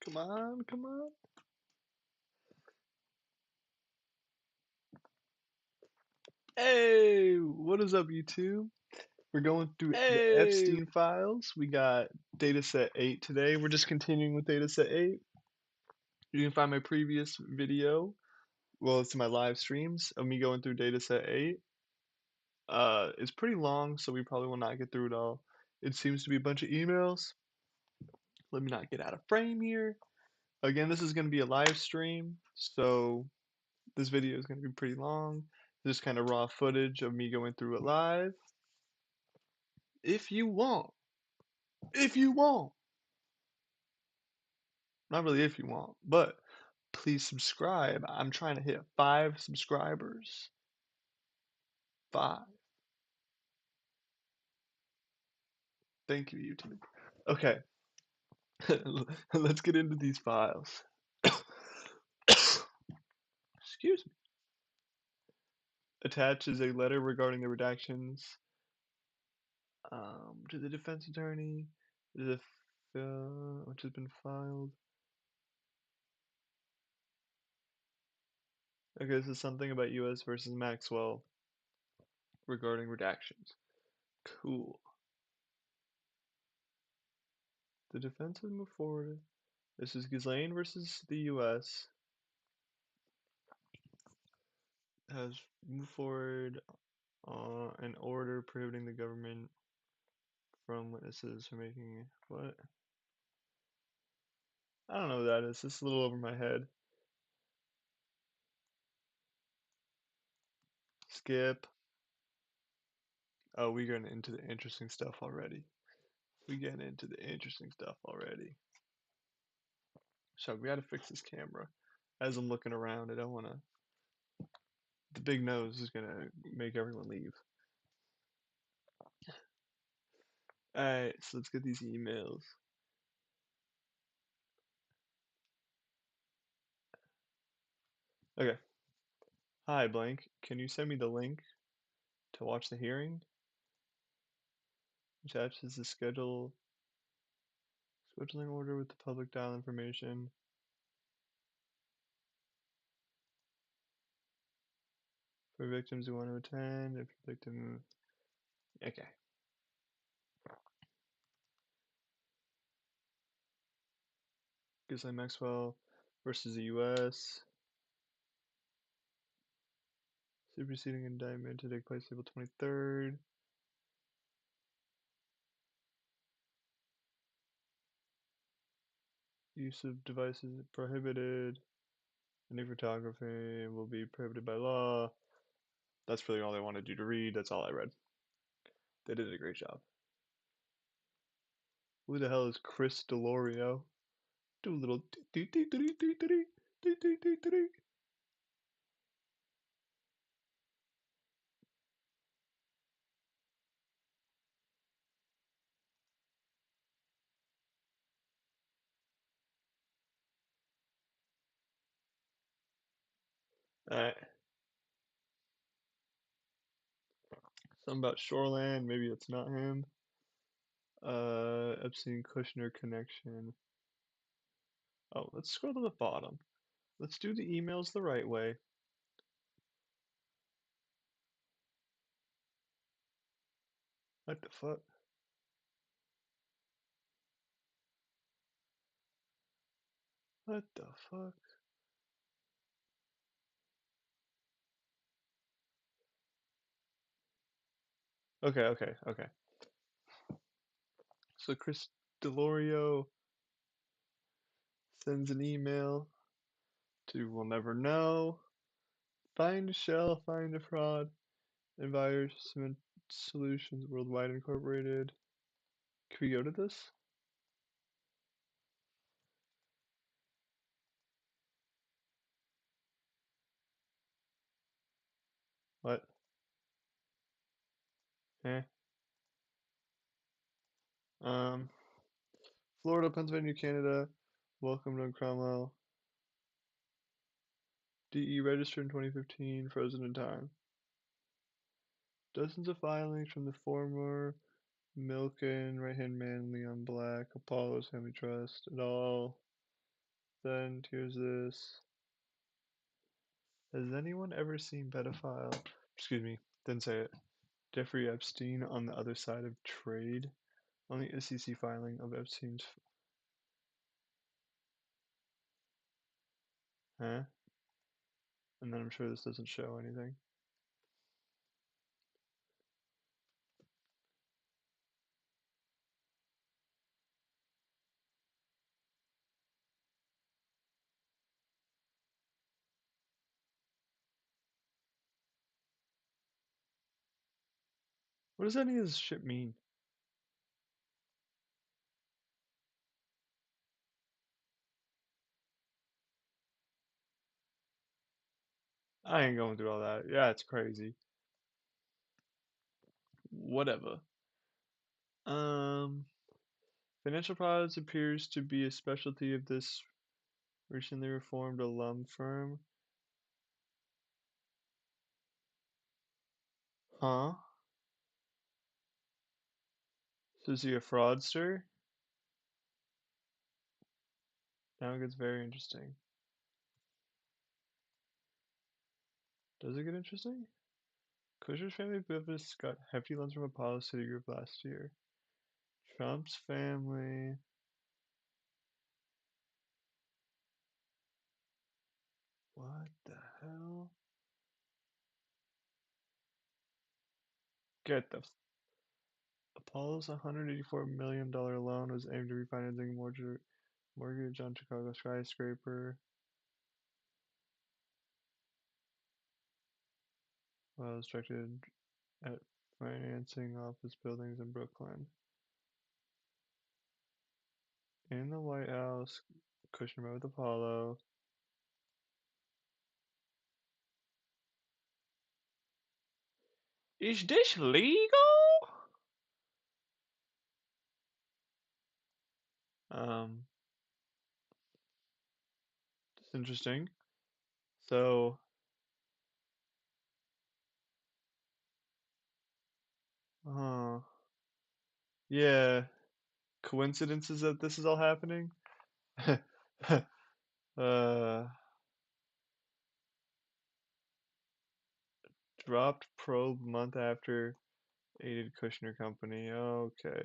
Come on, come on. Hey, what is up, YouTube? We're going through the Hey, Epstein files. We got dataset 8 today. We're just continuing with dataset 8. You can find my previous video, well, it's my live streams of me going through dataset 8. It's pretty long, so we probably will not get through it all. It seems to be a bunch of emails. Let me not get out of frame here. Again, this is going to be a live stream, so this video is going to be pretty long. Just kind of raw footage of me going through it live. If you want, if you want, not really if you want, but please subscribe. I'm trying to hit 5 subscribers. 5. Thank you, YouTube. Okay, let's get into these files. Excuse me. Attached is a letter regarding the redactions to the defense attorney, the which has been filed. Okay, this is something about U.S. versus Maxwell regarding redactions. Cool. The defense has moved forward. This is Ghislaine versus the U.S. has moved forward an order prohibiting the government from witnesses from making what? I don't know what that is. This is a little over my head. Skip. Oh, we getting into the interesting stuff already. We getting into the interesting stuff already. So we gotta fix this camera. As I'm looking around, I don't wanna. The big nose is gonna make everyone leave. Alright, so let's get these emails. Okay. Hi, blank. Can you send me the link to watch the hearing? Attached is the scheduling order with the public dial information. For victims who want to attend, if your victim. Okay. Ghislaine Maxwell versus the U.S. Superseding indictment to take place April 23rd. Use of devices prohibited. Any photography will be prohibited by law. That's really all I wanted you to read. That's all I read. They did a great job. Who the hell is Chris Delorio? Do a little. Alright. Something about Shoreland. Maybe it's not him. Epstein Kushner connection. Oh, let's scroll to the bottom. Let's do the emails the right way. What the fuck? What the fuck? Okay, okay, okay. So Chris Delorio sends an email to We'll Never Know. Find a shell, find a fraud. Environment Solutions Worldwide Incorporated. Can we go to this? What? Eh? Um, Florida, Pennsylvania, Canada. Welcome to Cromwell. DE registered in 2015, frozen in time. Dozens of filings from the former Milken, right-hand man, Leon Black, Apollo's Family Trust, et al. then here's this. Has anyone ever seen pedophile? Excuse me, didn't say it. Jeffrey Epstein on the other side of trade? On the SEC filing of Epstein's. Huh? And then I'm sure this doesn't show anything. What does any of this shit mean? I ain't going through all that. Yeah, it's crazy. Whatever. Um, Financial products appears to be a specialty of this recently reformed alum firm. Huh? So is he a fraudster? Now it gets very interesting. Does it get interesting? Kushner's family business got hefty loans from Apollo Citigroup last year. Trump's family. What the hell? Get the Apollo's $184 million loan was aimed at refinancing mortgage on Chicago skyscraper. While it was directed at financing office buildings in Brooklyn. In the White House, Kushner met with Apollo. Is this legal? Um, it's interesting. So, uh, yeah, coincidences that this is all happening? uh, Dropped probe month after aided Kushner company. Okay.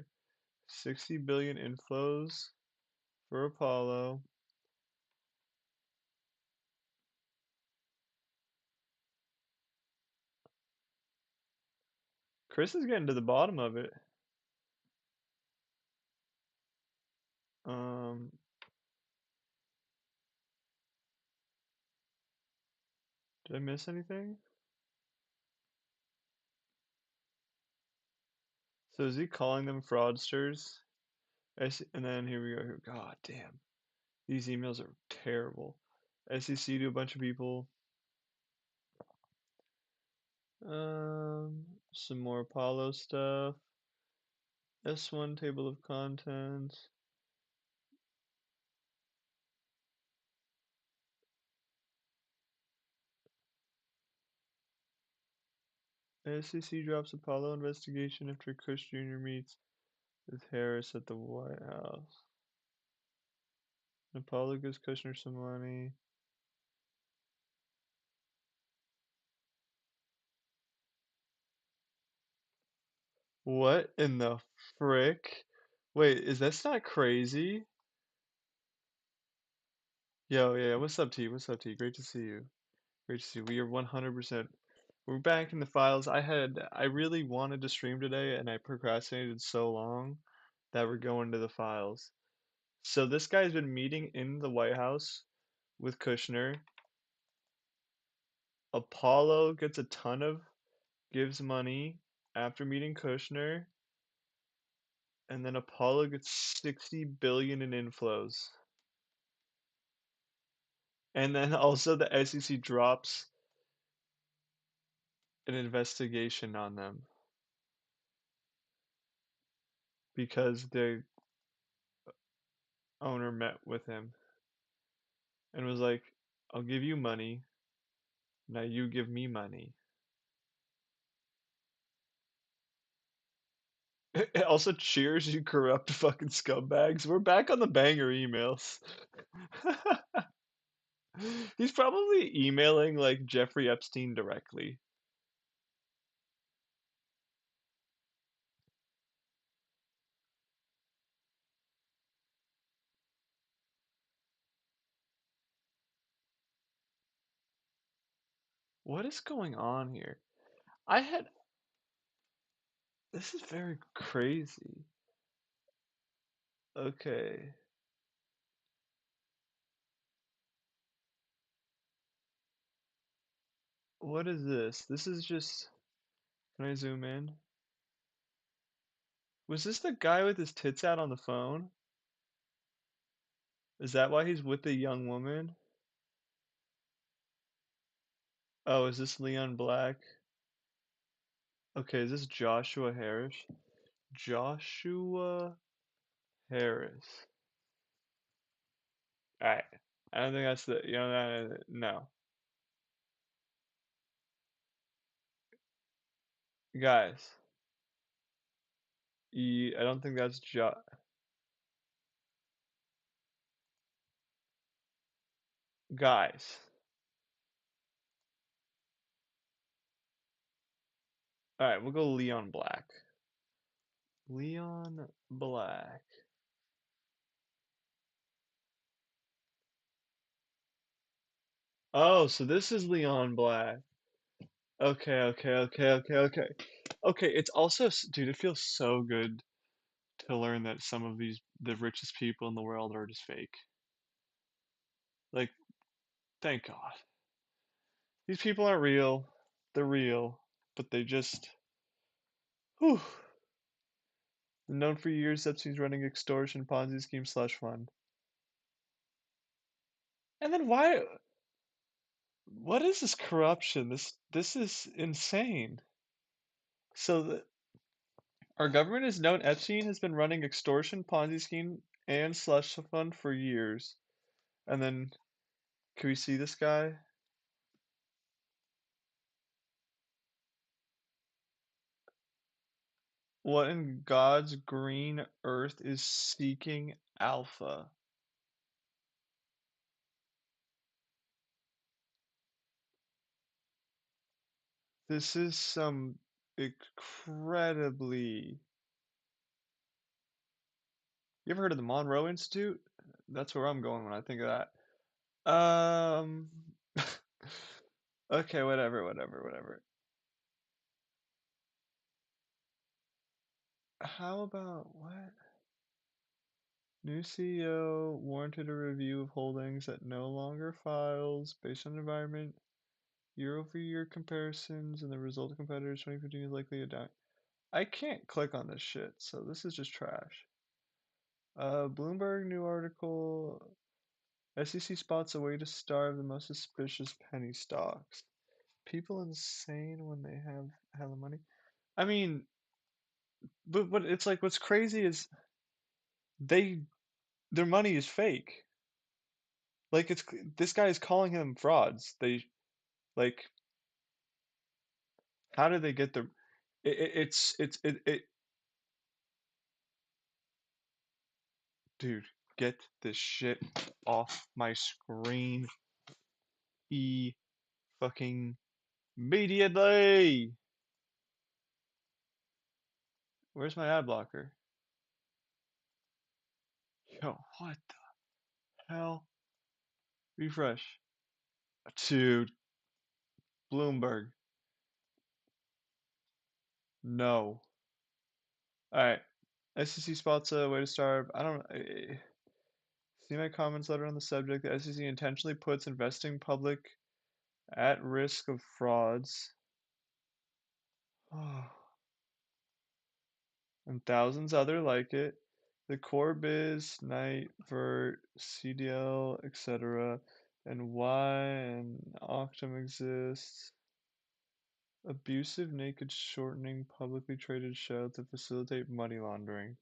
60 billion inflows for Apollo. Chris is getting to the bottom of it. Um, did I miss anything? So is he calling them fraudsters? And then here we go. Here, God damn. These emails are terrible. SEC to a bunch of people. Some more Apollo stuff. S1 table of contents. SEC drops Apollo investigation after Kush Jr. meets with Harris at the White House. Apollo gives Kushner some money. What in the frick? Wait, is this not crazy? Yo, yeah, what's up, T? What's up, T? Great to see you. Great to see you. We are 100%. We're back in the files. I really wanted to stream today and I procrastinated so long that we're going to the files. So this guy's been meeting in the White House with Kushner. Apollo gives money after meeting Kushner, and then Apollo gets 60 billion in inflows. And then also the SEC drops an investigation on them because the owner met with him and was like, I'll give you money, now you give me money. Also, cheers, you corrupt fucking scumbags. We're back on the banger emails. He's probably emailing like Jeffrey Epstein directly. What is going on here? I had This is very crazy. Okay. What is this? This is just, can I zoom in? Was this the guy with his tits out on the phone? Is that why he's with the young woman? Oh, is this Leon Black? Okay, is this Joshua Harris? Joshua Harris. Alright. I don't think that's the, no. Guys, I don't think that's guys. Alright, we'll go Leon Black. Leon Black. Oh, so this is Leon Black. Okay. Okay, it's also, dude, it feels so good to learn that some of the richest people in the world are just fake. Like, thank God. These people aren't real. They're real, but they just, whew. Known for years, Epstein's running extortion, Ponzi scheme, slush fund. And then what is this corruption? This is insane. So our government has known Epstein has been running extortion, Ponzi scheme, and slush fund for years. And then, can we see this guy? What in God's green earth is seeking alpha? This is some incredibly. You ever heard of the Monroe Institute? That's where I'm going when I think of that. Okay, whatever. How about what? New CEO warranted a review of holdings that no longer files based on environment, year-over-year comparisons, and the result of competitors 2015 is likely a down. I can't click on this shit, so this is just trash. Bloomberg new article. SEC spots a way to starve the most suspicious penny stocks. People insane when they have hella money. I mean, but what it's like what's crazy is they their money is fake. Like this guy is calling them frauds. They like how do they get the it dude, get this shit off my screen fucking immediately. Where's my ad blocker? Yo, what the hell? Refresh. To Bloomberg. No. Alright. SEC spots a way to starve. I don't. See my comments letter on the subject. The SEC intentionally puts investing public at risk of frauds. And thousands other like it. The core biz, Night, Vert, CDL, etc. And why and Octum exists. Abusive, naked, shortening, publicly traded shell to facilitate money laundering.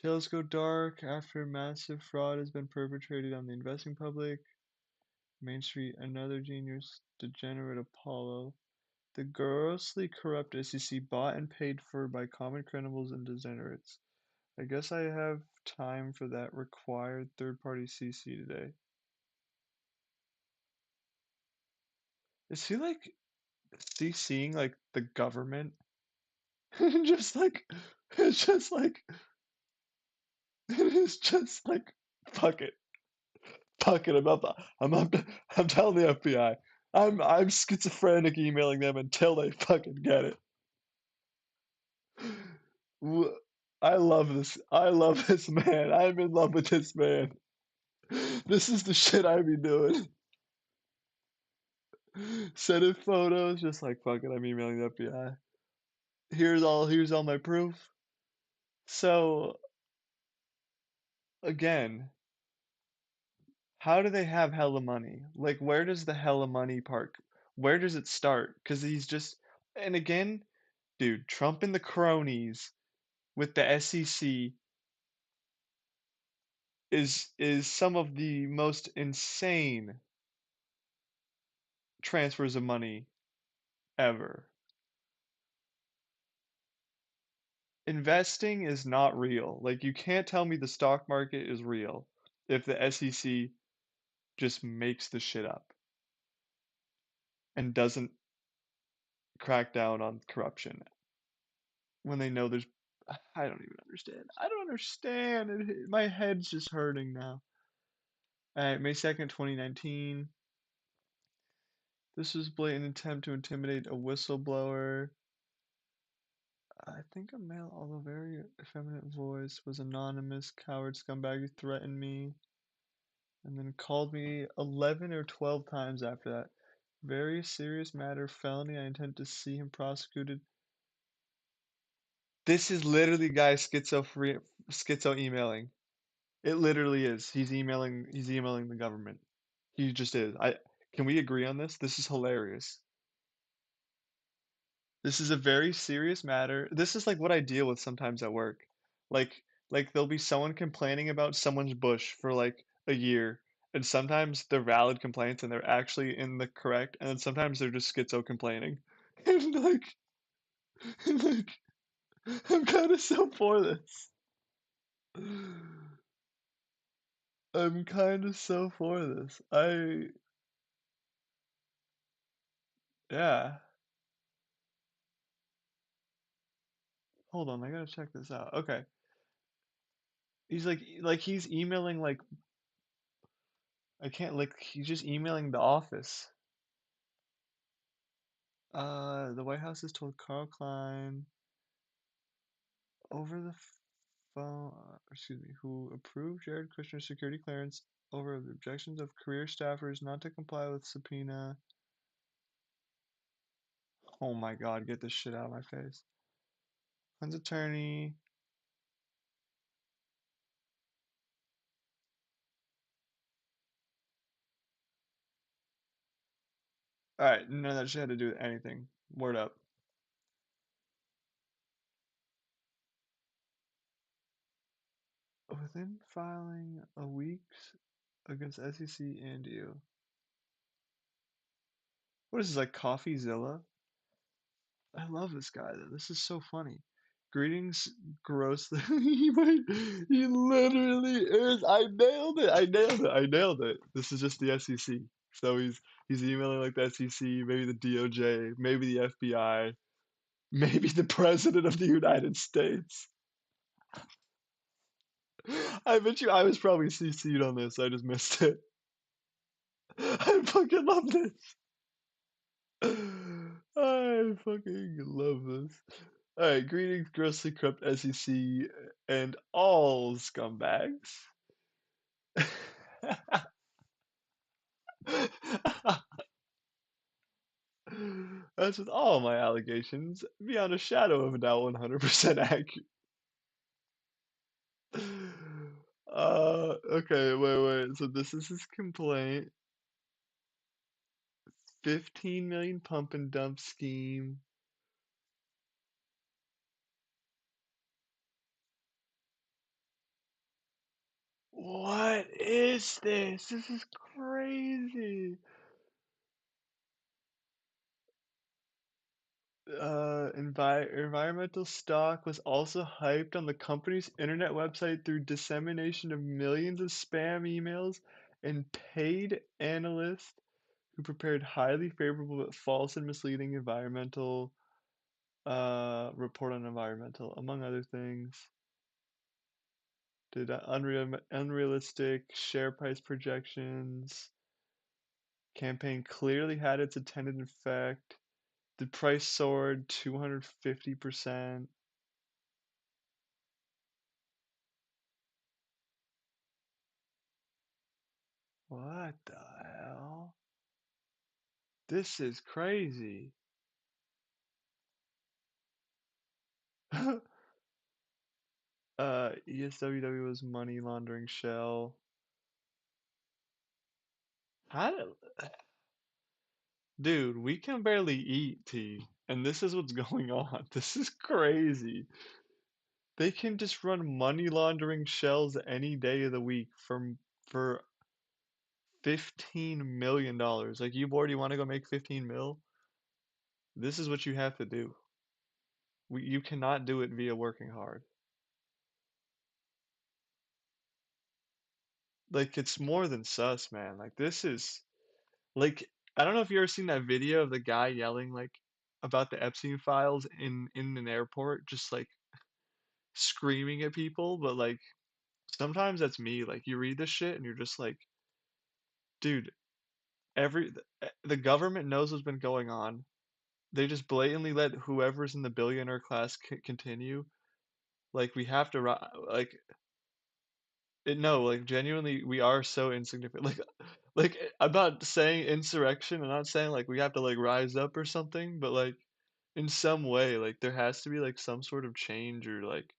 Shells go dark after massive fraud has been perpetrated on the investing public. Main Street, another genius, degenerate Apollo. The grossly corrupt SEC bought and paid for by common criminals and degenerates. I guess I have time for that required third-party CC today. Is he like CCing like the government? And just like it's just like it is just like fuck it. Fuck it. I'm telling the FBI. I'm schizophrenic emailing them until they fucking get it. Wh- I love this. I love this man. I'm in love with this man. This is the shit I be doing. Sending photos, just like fuck it, I'm emailing the FBI. Here's all my proof. So again, how do they have hella money? Like where does the hella money part where does it start? Because he's just and again, dude, Trump and the cronies with the SEC is some of the most insane transfers of money ever. Investing is not real. Like you can't tell me the stock market is real if the SEC just makes the shit up and doesn't crack down on corruption when they know there's I don't even understand. I don't understand. My head's just hurting now. All right, May 2nd, 2019. This was blatant attempt to intimidate a whistleblower. I think a male, although very effeminate voice, was anonymous coward scumbag who threatened me and then called me 11 or 12 times after that. Very serious matter, felony. I intend to see him prosecuted. This is literally guy schizo emailing. It literally is. He's emailing the government. He just is. I Can we agree on this? This is hilarious. This is a very serious matter. This is like what I deal with sometimes at work. Like there'll be someone complaining about someone's bush for like a year, and sometimes they're valid complaints and they're actually in the correct, and then sometimes they're just schizo complaining. And like I'm kind of so for this. I'm kind of so for this. Yeah. Hold on, I gotta check this out. Okay. He's emailing like I can't like he's just emailing the office. The White House has told Carl Klein over the phone, excuse me, who approved Jared Kushner's security clearance over the objections of career staffers not to comply with subpoena. Oh my God, get this shit out of my face. Clint's attorney. All right, none of that shit had to do with anything. Word up. Within filing a week's against SEC and you. What is this, like CoffeeZilla? I love this guy though. This is so funny. Greetings, grossly. He literally is. I nailed it. I nailed it. I nailed it. This is just the SEC. So he's emailing like the SEC, maybe the DOJ, maybe the FBI, maybe the President of the United States. I bet you I was probably CC'd on this. I just missed it. I fucking love this. I fucking love this. All right, greetings, grossly corrupt SEC and all scumbags. As with all my allegations, beyond a shadow of a doubt, 100% accurate. Okay, wait. So this is his complaint. 15 million pump and dump scheme. What is this? This is crazy. Environmental stock was also hyped on the company's internet website through dissemination of millions of spam emails and paid analysts who prepared highly favorable but false and misleading environmental report on environmental, among other things. Did unrealistic share price projections. Campaign clearly had its intended effect. The price soared 250%. What the hell? This is crazy. ESWW was money laundering shell. How did, dude, we can barely eat, T, and this is what's going on. This is crazy. They can just run money laundering shells any day of the week for $15 million. Like, you bored, you want to go make 15 mil? This is what you have to do. You cannot do it via working hard. Like, it's more than sus, man. Like, this is like, I don't know if you ever seen that video of the guy yelling like about the Epstein files in an airport, just like screaming at people, but like sometimes that's me. Like, you read this shit and you're just like, dude, the government knows what's been going on. They just blatantly let whoever's in the billionaire class continue. Like, we have to like no, like, genuinely, we are so insignificant. I'm not saying insurrection. I'm not saying like we have to like rise up or something, but like in some way, like there has to be like some sort of change, or like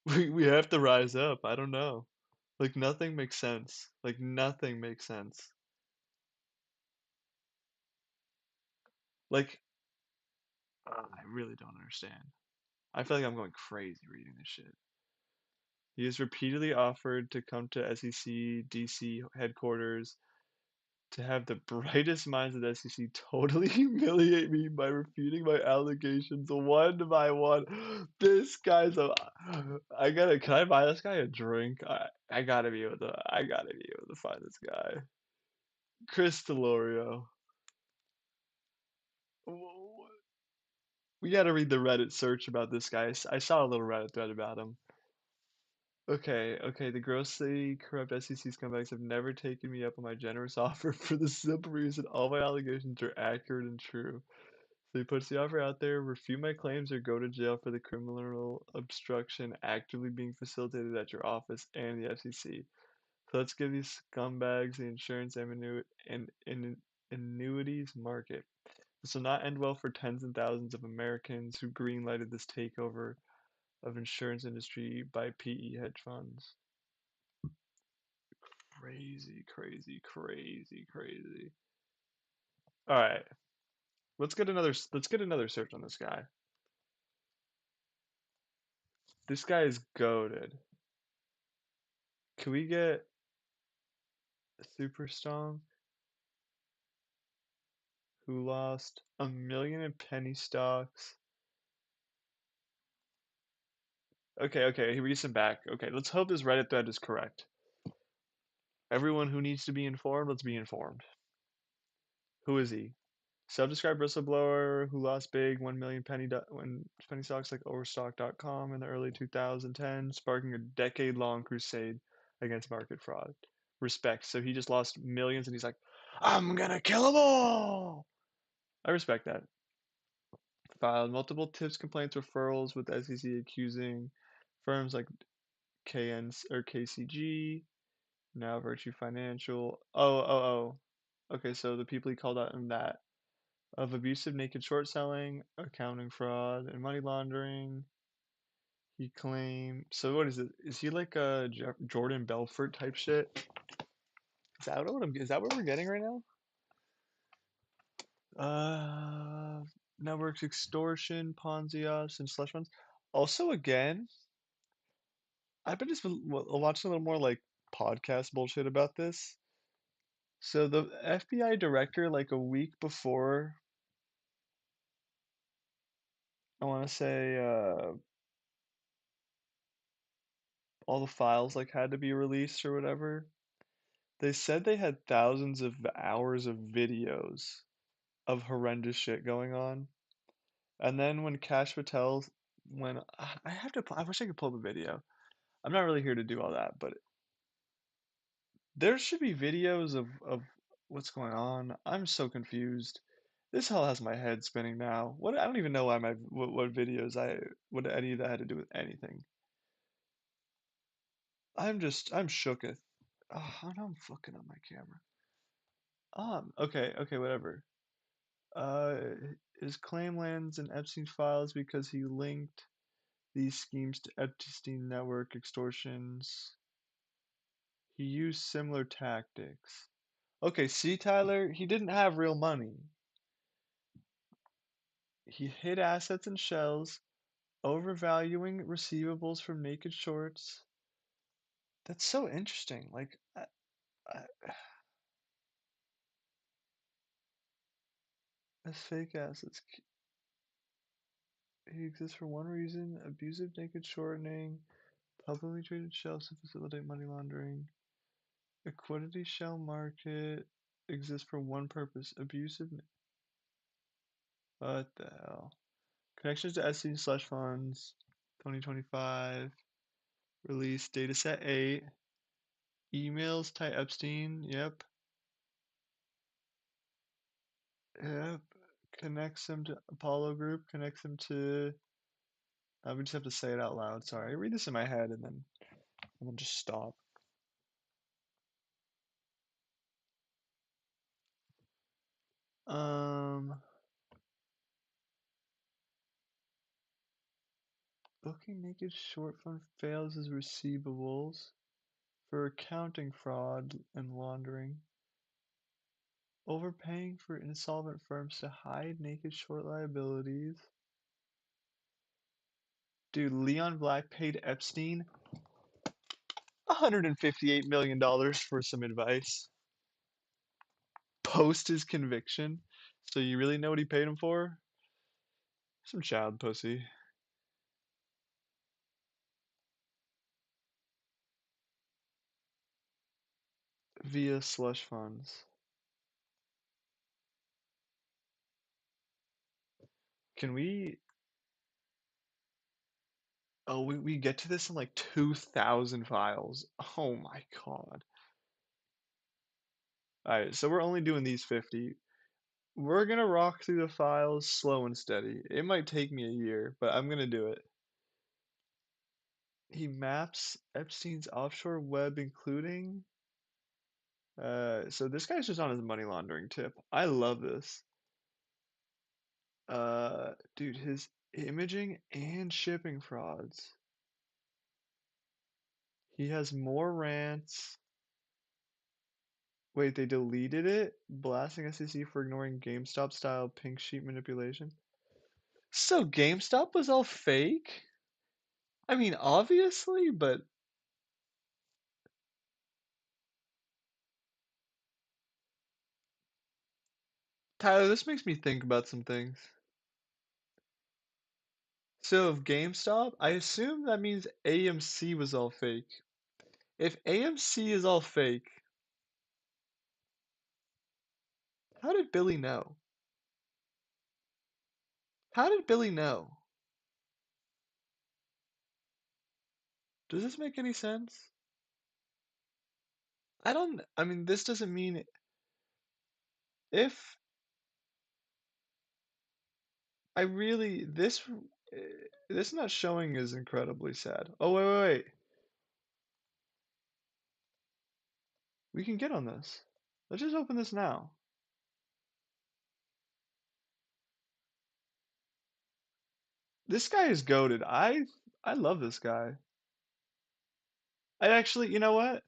we have to rise up. I don't know. Like, nothing makes sense. Like, nothing makes sense. Like, I really don't understand. I feel like I'm going crazy reading this shit. He has repeatedly offered to come to SEC DC headquarters to have the brightest minds of the SEC totally humiliate me by refuting my allegations one by one. This guy's a. I gotta. Can I buy this guy a drink? I gotta be able to. I gotta be able to find this guy. Chris Delorio. We gotta read the Reddit search about this guy. I saw a little Reddit thread about him. Okay, okay. The grossly corrupt SEC scumbags have never taken me up on my generous offer for the simple reason all my allegations are accurate and true. So he puts the offer out there: refute my claims or go to jail for the criminal obstruction actively being facilitated at your office and the FCC. So let's give these scumbags the insurance and annuities market. This will not end well for tens and thousands of Americans who greenlighted this takeover of insurance industry by PE hedge funds. Crazy, crazy, crazy, crazy. All right, let's get another search on this guy. This guy is goaded. Can we get Super Strong, who lost 1 million in penny stocks? Okay, okay, he reads him back. Okay, let's hope this Reddit thread is correct. Everyone who needs to be informed, let's be informed. Who is he? Self-described whistleblower who lost big 1 million when penny stocks like Overstock.com in the early 2010s, sparking a decade-long crusade against market fraud. Respect. So he just lost millions and he's like, I'm gonna kill them all. I respect that. Filed multiple tips, complaints, referrals with SEC accusing firms like KN or KCG, now Virtue Financial. Okay, so the people he called out in that of abusive naked short selling, accounting fraud, and money laundering. He claimed. So what is it? Is he like a Jordan Belfort type shit? Is that what we're getting right now? Networks extortion, Ponzi ops, and slush funds. Also, again, I've been just watching a little more like podcast bullshit about this. So the FBI director, like a week before, I want to say, all the files like had to be released or whatever. They said they had thousands of hours of videos of horrendous shit going on. And then when Cash Patel, when I have to, I wish I could pull up a video. I'm not really here to do all that, but there should be videos of what's going on. I'm so confused. This hell has my head spinning now. What I don't even know why what videos what any of that had to do with anything. I'm shooketh. Oh, now I'm fucking on my camera. Okay, whatever. Uh, his claim lands in Epstein's files because he linked these schemes to Epstein network extortions. He used similar tactics. Okay, see, Tyler, he didn't have real money. He hid assets in shells, overvaluing receivables from naked shorts. That's so interesting. Like, I, as fake assets, he exists for one reason: abusive naked shortening, publicly traded shells to facilitate money laundering. Liquidity shell market exists for one purpose: abusive. What the hell? Connections to SC slash funds, 2025. Release dataset 8. Emails Ty Epstein. Yep. Yep. Connects him to Apollo Group. Connects him to. We just have to say it out loud. Sorry, I read this in my head and then just stop. Um, booking naked short fund fails as receivables for accounting fraud and laundering. Overpaying for insolvent firms to hide naked short liabilities. Dude, Leon Black paid Epstein $158 million for some advice post his conviction. So you really know what he paid him for? Some child pussy. Via slush funds. Can we? Oh, we get to this in like 2,000 files. Oh my God. All right, so we're only doing these 50. We're gonna rock through the files slow and steady. It might take me a year, but I'm gonna do it. He maps Epstein's offshore web, including. So this guy's just on his money laundering tip. I love this. Dude, his imaging and shipping frauds. He has more rants. Wait, they deleted it? Blasting SEC for ignoring GameStop style pink sheet manipulation. So GameStop was all fake? I mean, obviously, but Tyler, this makes me think about some things. So if GameStop, I assume that means AMC was all fake. If AMC is all fake, how did Billy know? How did Billy know? Does this make any sense? I mean, this doesn't mean if I really, this not showing is incredibly sad. Oh, wait. We can get on this. Let's just open this now. This guy is goated. I love this guy. I actually, you know what?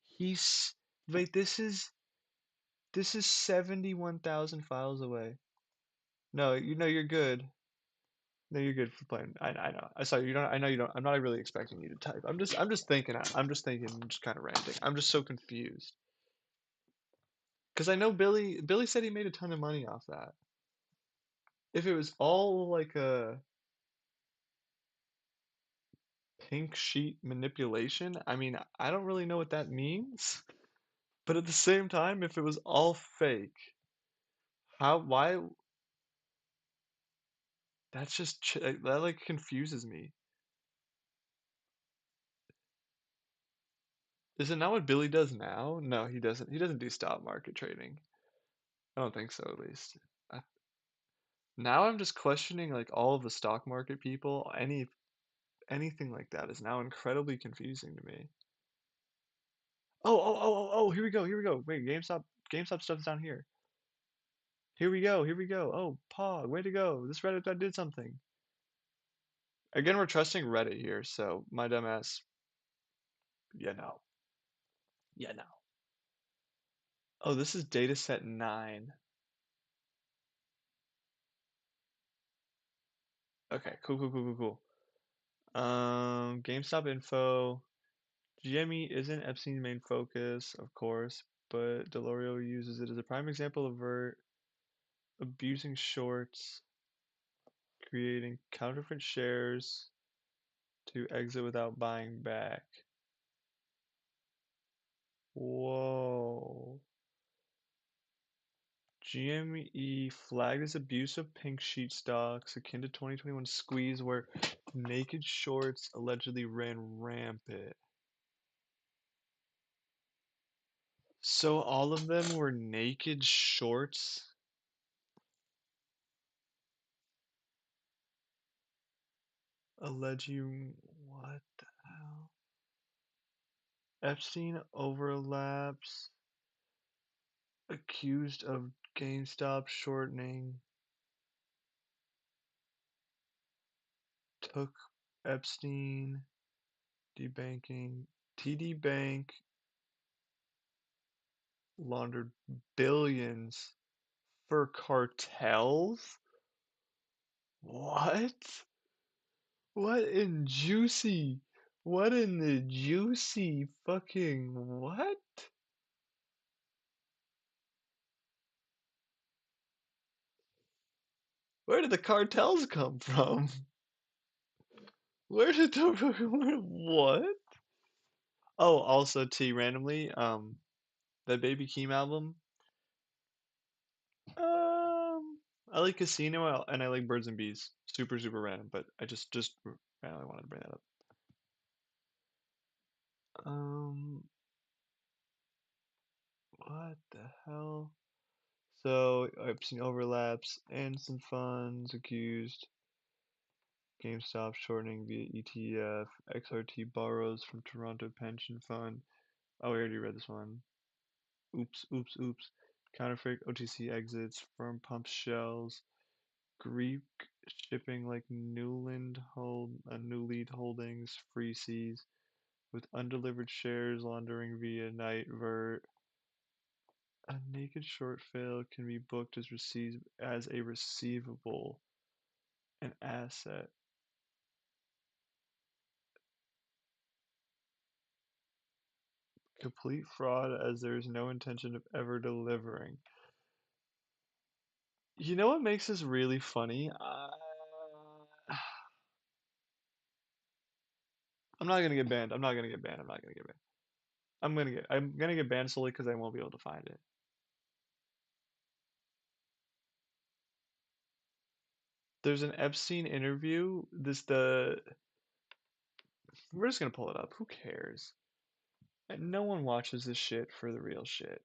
He's, wait, this is 71,000 files away. No, you know you're good. No, you're good for playing. I know. I saw you don't. I know you don't. I'm not really expecting you to type. I'm just thinking. I'm just thinking. I'm just kind of ranting. I'm just so confused because I know Billy said he made a ton of money off that. If it was all like a Pink sheet manipulation? I mean, I don't really know what that means, but at the same time, if it was all fake, why, that's just, that like confuses me. Is it not what Billy does now? No, he doesn't. He doesn't do stock market trading. I don't think so, at least. I, now I'm just questioning like all of the stock market people. Anything like that is now incredibly confusing to me. Oh, here we go, here we go. Wait, GameStop stuff's down here. Here we go, here we go. Oh, Pog, way to go. This Reddit guy did something. Again, we're trusting Reddit here, so my dumbass, yeah, no. Yeah, no. Oh, this is dataset 9. Okay, cool. GameStop info. GME isn't Epstein's main focus, of course, but Delorio uses it as a prime example of abusing shorts, creating counterfeit shares to exit without buying back. Whoa. GME flagged as abuse of pink sheet stocks akin to 2021 squeeze where naked shorts allegedly ran rampant. So all of them were naked shorts? Alleging what the hell? Epstein overlaps accused of GameStop shortening took Epstein debanking TD Bank laundered billions for cartels? What? What in juicy? What in the juicy fucking what? Where did the cartels come from? Where did the what? Oh, also T randomly, that Baby Keem album. I like Casino and I like Birds and Bees. Super random, but I just randomly wanted to bring that up. Um, what the hell? So I've seen overlaps, Anson Funds accused, GameStop shortening via ETF, XRT borrows from Toronto Pension Fund. Oh, we already read this one. Oops. Counterfeit OTC exits, firm pumps shells, Greek shipping like New Lead Holdings, Free Seas, with undelivered shares laundering via Nightvert. A naked short fail can be booked as a receivable, an asset. Complete fraud as there is no intention of ever delivering. You know what makes this really funny? I'm not gonna get banned. I'm not gonna get banned. I'm not gonna get banned. I'm gonna get banned solely because I won't be able to find it. There's an Epstein interview. We're just gonna pull it up. Who cares? And no one watches this shit for the real shit.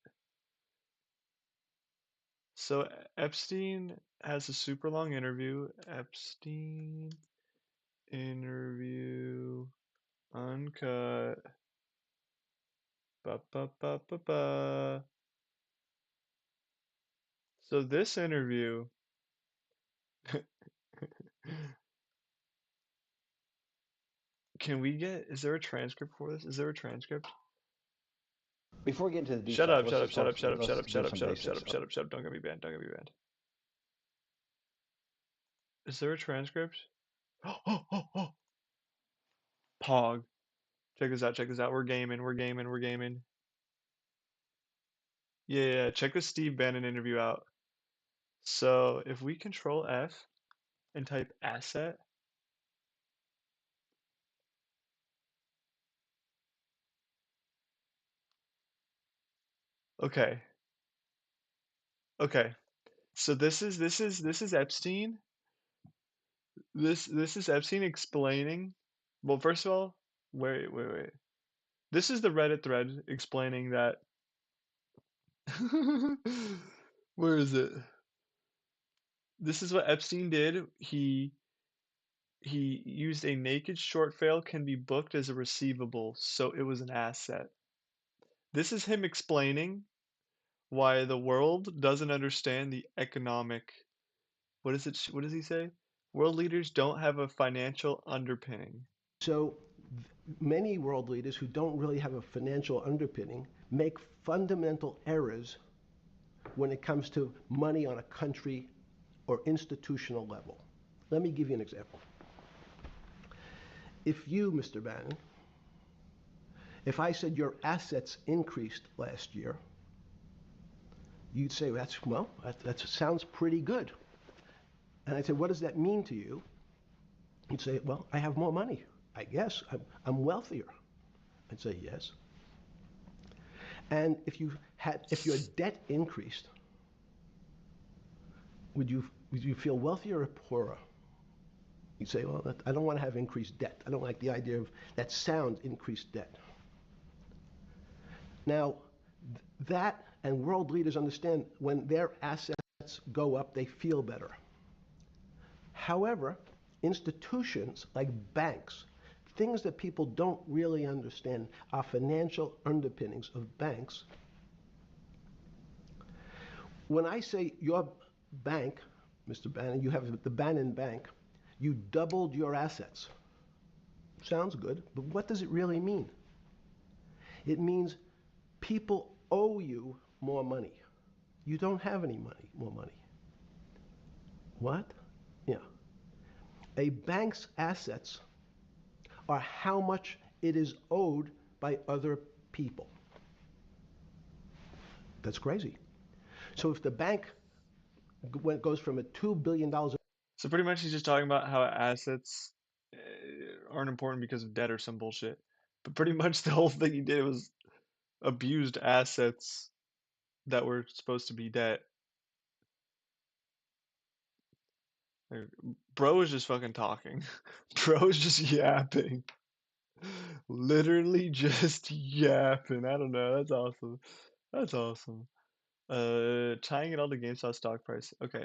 So Epstein has a super long interview. Epstein interview uncut. Ba ba ba ba ba. So this interview, is there a transcript for this? Is there a transcript? Before we get into the deep Shut stuff, up, let's shut up, just shut talk. up, shut up, shut Let's up, do shut up, some shut up, shut basics. up, shut up, shut up. Don't get me banned. Don't get me banned. Is there a transcript? Pog. Check this out. Check this out. We're gaming. We're gaming. We're gaming. Yeah. Check the Steve Bannon interview out. So if we control F and type asset, Okay. Okay. So this is Epstein. This is Epstein explaining. Well, first of all, wait. This is the Reddit thread explaining that. Where is it? This is what Epstein did. He used a naked short fail can be booked as a receivable, so it was an asset. This is him explaining why the world doesn't understand the economic. What is it? What does he say? World leaders don't have a financial underpinning. So many world leaders who don't really have a financial underpinning make fundamental errors when it comes to money on a country or institutional level. Let me give you an example. If you, Mr. Bannon, if I said your assets increased last year, you'd say, that sounds pretty good. And I'd say, what does that mean to you? You'd say, well, I have more money. I guess I'm wealthier. I'd say, yes. And if your debt increased, would you feel wealthier or poorer? You'd say, well, I don't want to have increased debt. I don't like the idea of that sound, increased debt. Now, that and world leaders understand when their assets go up, they feel better. However, institutions like banks, things that people don't really understand are financial underpinnings of banks. When I say your bank, Mr. Bannon, you have the Bannon Bank, you doubled your assets. Sounds good, but what does it really mean? It means people owe you more money. You don't have any more money. What? Yeah. A bank's assets are how much it is owed by other people. That's crazy. So if the bank goes from a $2 billion. So pretty much he's just talking about how assets aren't important because of debt or some bullshit. But pretty much the whole thing he did was abused assets that were supposed to be debt. Like, bro is just fucking talking. Bro is just yapping. Literally just yapping. I don't know. That's awesome. That's awesome. Tying it all to GameStop stock price. Okay.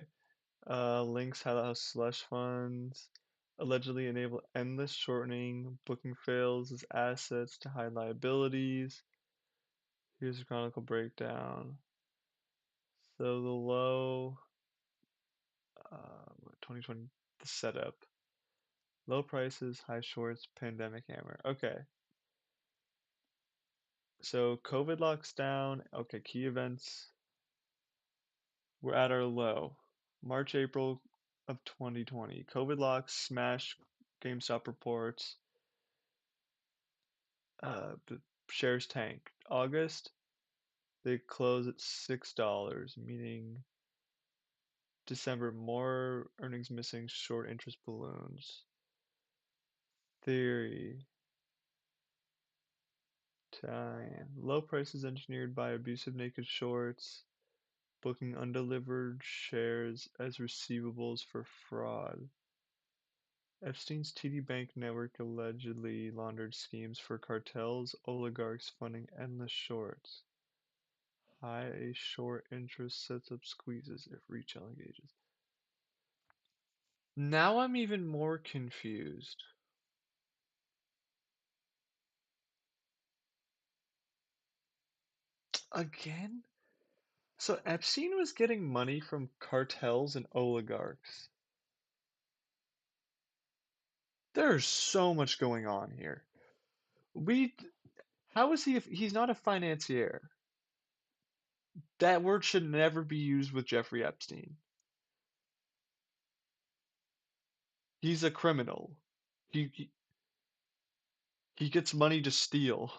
Links how slush funds allegedly enable endless shortening, booking fails as assets to hide liabilities. Here's a chronicle breakdown. So the low, 2020, the setup. Low prices, high shorts, pandemic hammer. Okay. So COVID locks down. Okay, key events. We're at our low. March, April of 2020. COVID locks, smash GameStop reports. The shares tank. August, they close at $6, meaning December, more earnings missing, short interest balloons. Theory. Time. Low prices engineered by abusive naked shorts, booking undelivered shares as receivables for fraud. Epstein's TD Bank network allegedly laundered schemes for cartels, oligarchs funding endless shorts. High short interest sets up squeezes if retail engages. Now I'm even more confused. Again? So Epstein was getting money from cartels and oligarchs. There's so much going on here. We, how is he if he's not a financier? That word should never be used with Jeffrey Epstein. He's a criminal. He gets money to steal.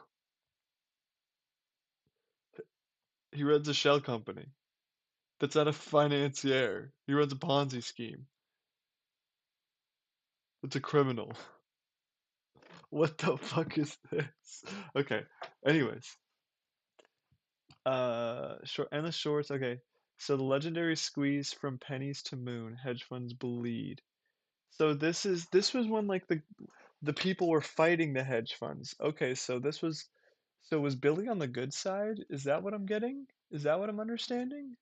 He runs a shell company. That's not a financier. He runs a Ponzi scheme. It's a criminal. What the fuck is this? Okay. Anyways, Short endless shorts. Okay. So the legendary squeeze from pennies to moon, hedge funds bleed. So this was when like the people were fighting the hedge funds. Okay, so was Billy on the good side? Is that what I'm getting? Is that what I'm understanding?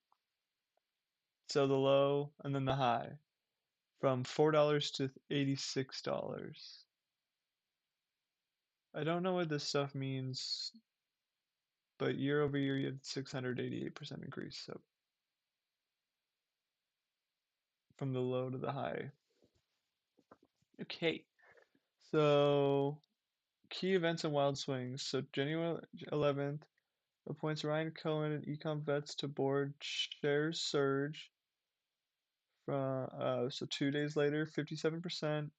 So the low and then the high from $4 to $86. I don't know what this stuff means, but year over year you had 688% increase. So from the low to the high. Okay. So key events and wild swings. So January 11th appoints Ryan Cohen and Econ Vets to board. Shares surge from so 2 days later, 57%.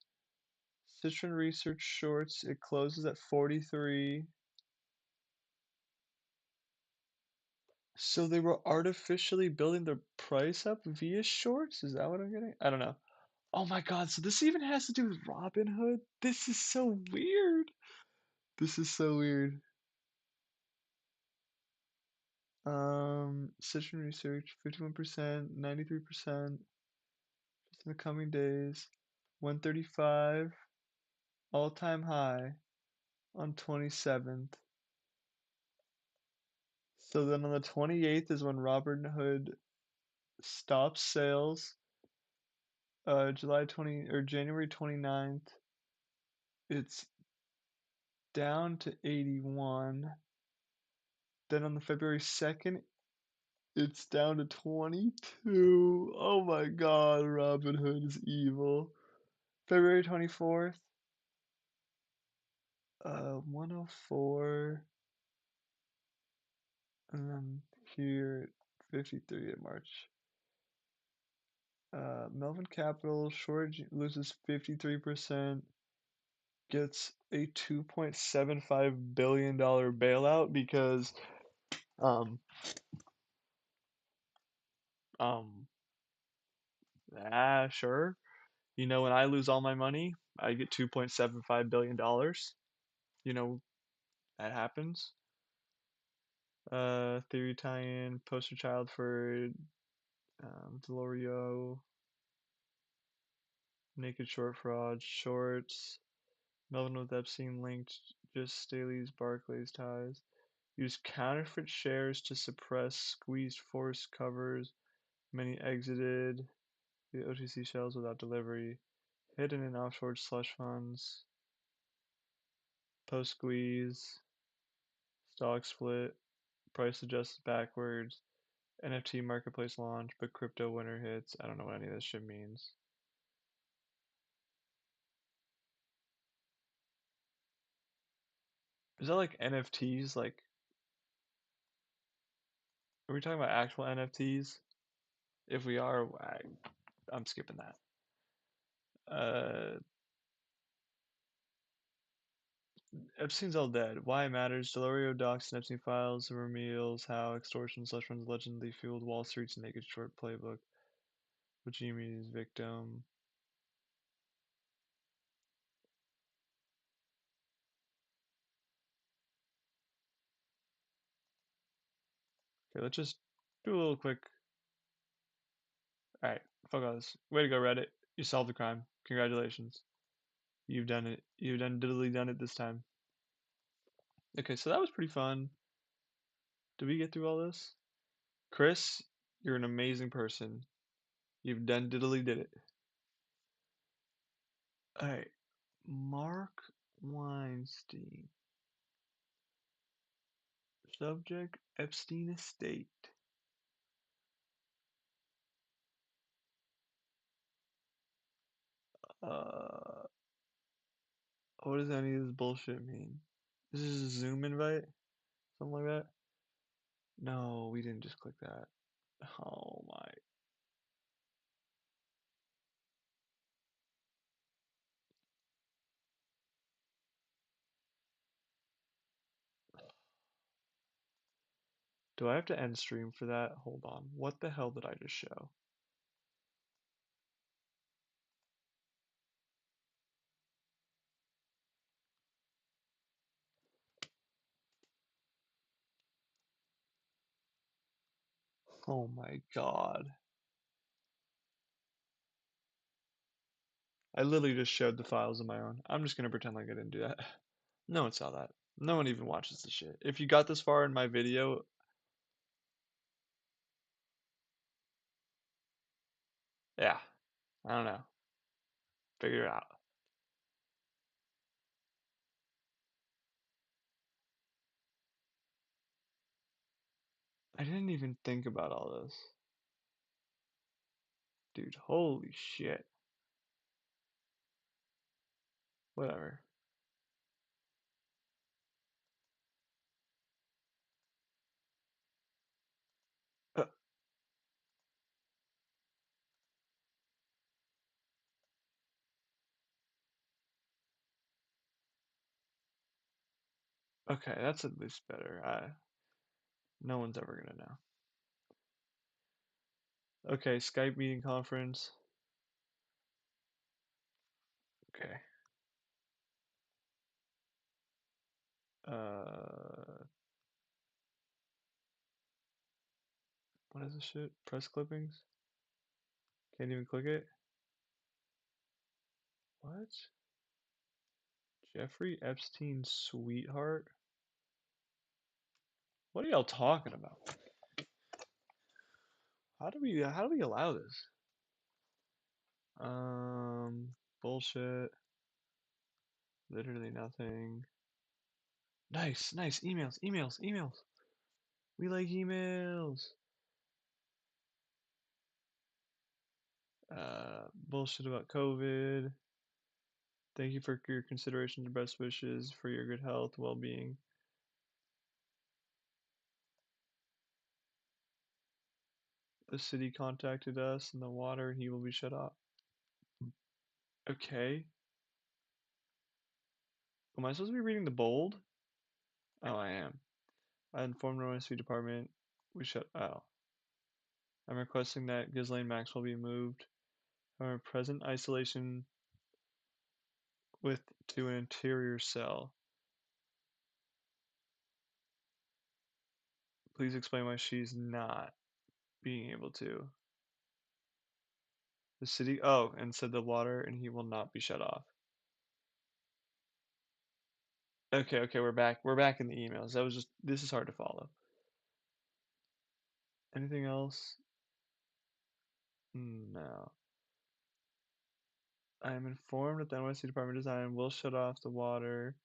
Citron Research shorts. It closes at 43. So they were artificially building their price up via shorts? Is that what I'm getting? I don't know. Oh my God, so this even has to do with Robinhood? This is so weird. This is so weird. Citron Research, 51%, 93%, just in the coming days. 135, all-time high on 27th. So then on the 28th is when Robinhood stops sales. July 20 or January 29th, it's down to 81. Then on the February 2nd, it's down to 22. Oh my God, Robinhood is evil. February 24th, 104, and then here 53 in March. Melvin Capital short loses 53%, gets a $2.75 billion bailout because um um sure. You know, when I lose all my money, I get $2.75 billion. You know, that happens. Theory tie-in, poster child for Delorio, naked short fraud, shorts, Melvin with Epstein linked, just Staley's Barclays ties. Use counterfeit shares to suppress squeezed force covers. Many exited the OTC shells without delivery. Hidden in offshore slush funds. Post squeeze. Stock split. Price adjusted backwards. NFT marketplace launch, but crypto winter hits. I don't know what any of this shit means. Is that like NFTs? Like, are we talking about actual NFTs? If we are, I'm skipping that. Uh, Epstein's all dead. Why it matters. Delorio docs and Epstein files reveals how extortion slush funds allegedly fueled Wall Street's naked short playbook. Which Jimmy's victim. Okay, let's just do a little quick. Alright, fuck all this. Way to go, Reddit. You solved the crime. Congratulations. You've done it. You've done diddly done it this time. Okay, so that was pretty fun. Did we get through all this? Chris, you're an amazing person. You've done diddly did it. Alright. Mark Weinstein. Subject Epstein estate. Uh, what does any of this bullshit mean? This is a Zoom invite? Something like that? No, we didn't just click that. Oh my. Do I have to end stream for that? Hold on. What the hell did I just show? Oh my god. I literally just showed the files on my own. I'm just gonna pretend like I didn't do that. No one saw that. No one even watches the shit. If you got this far in my video, yeah, I don't know. Figure it out. I didn't even think about all this. Dude, holy shit. Whatever. Uh, okay, that's at least better. No one's ever gonna know. Okay, Skype meeting conference. Okay. Uh, what is this shit? Press clippings? Can't even click it? What? Jeffrey Epstein's sweetheart? What are y'all talking about? How do we allow this? Bullshit. Literally nothing. Nice, nice. Emails. We like emails. Bullshit about COVID. Thank you for your consideration and best wishes for your good health, well-being. The city contacted us and the water, and he will be shut off. Okay. Am I supposed to be reading the bold? Oh, I am. I informed our OSP department. We shut. Oh. I'm requesting that Ghislaine Maxwell be moved from her present isolation with to an interior cell. Please explain why she's not being able to. The city. Oh, and said the water, and he will not be shut off. Okay, we're back. We're back in the emails. That was just. This is hard to follow. Anything else? No. I am informed that the NYC Department of Design will shut off the water.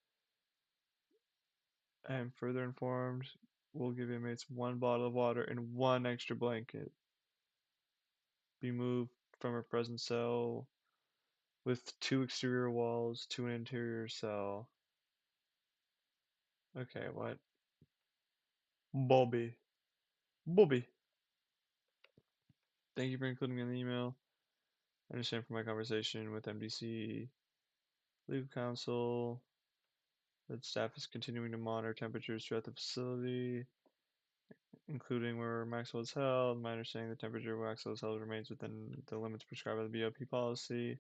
I am further informed we'll give inmates one bottle of water and one extra blanket. Be moved from her present cell with 2 exterior walls to an interior cell. Okay, what? Bobby. Bobby. Thank you for including me in the email. I understand from my conversation with MDC legal counsel that staff is continuing to monitor temperatures throughout the facility, including where Maxwell is held. My understanding the temperature where Maxwell is held remains within the limits prescribed by the BOP policy.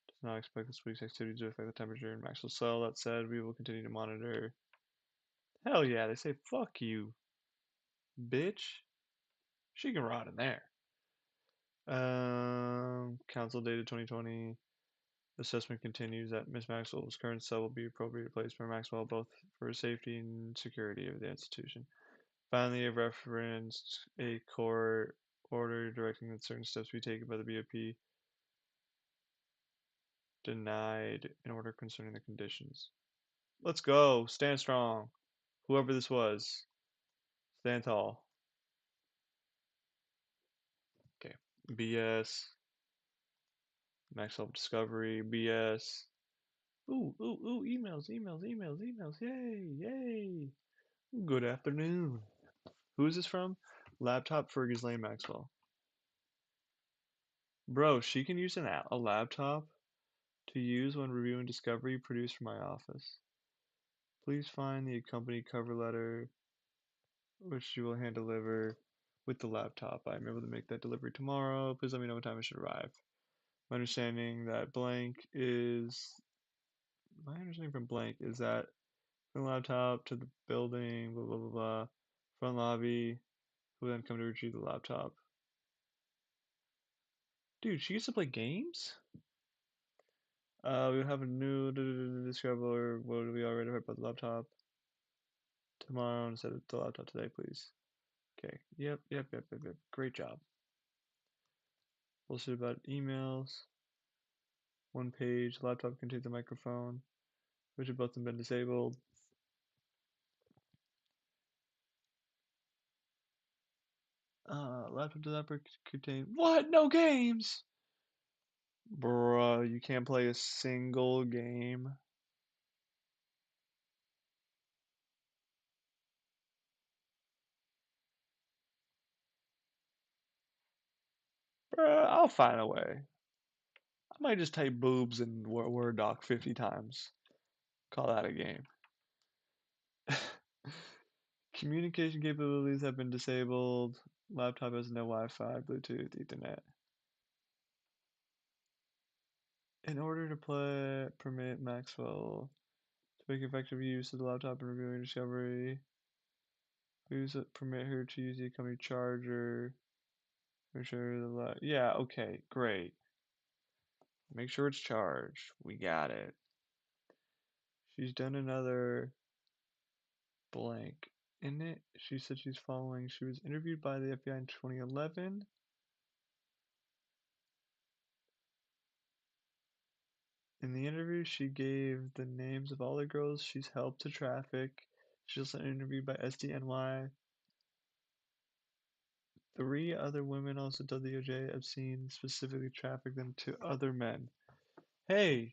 Does not expect this week's activity to affect the temperature in Maxwell's cell. That said, we will continue to monitor. Hell yeah, they say fuck you, bitch. She can rot in there. Council dated 2020. Assessment continues that Miss Maxwell's current cell will be appropriately placed for Maxwell both for safety and security of the institution. Finally, it referenced a court order directing that certain steps be taken by the BOP denied an order concerning the conditions. Let's go. Stand strong. Whoever this was, stand tall. Okay. BS. Max Self Discovery. BS. Ooh. Emails. Yay. Good afternoon. Who is this from? Laptop for Ghislaine Maxwell. Bro, she can use a laptop to use when reviewing Discovery produced for my office. Please find the accompanying cover letter, which she will hand deliver with the laptop. I am able to make that delivery tomorrow. Please let me know what time it should arrive. My understanding that blank is my understanding from blank is that from the laptop to the building, blah blah blah blah, front lobby, who then come to retrieve the laptop. Dude, she used to play games? We have a new discover. What do we already heard about the laptop? Tomorrow instead of the laptop today, please. Okay. Yep. Great job. Bullshit about emails. One page. Laptop contains a microphone, which have both been disabled. Laptop does not contain what? No games? Bruh, you can't play a single game. Bruh, I'll find a way. I might just type boobs in Word doc 50 times. Call that a game. Communication capabilities have been disabled. Laptop has no Wi-Fi, Bluetooth, Ethernet. In order to play, permit Maxwell to make effective use of the laptop and reviewing discovery. Permit her to use the company charger. Make sure yeah, okay, great. Make sure it's charged. We got it. She's done another blank. In it, she said she's following. She was interviewed by the FBI in 2011. In the interview, she gave the names of all the girls she's helped to traffic. She was also interviewed by SDNY. 3 other women also told the DOJ Epstien specifically trafficked them to other men. Hey,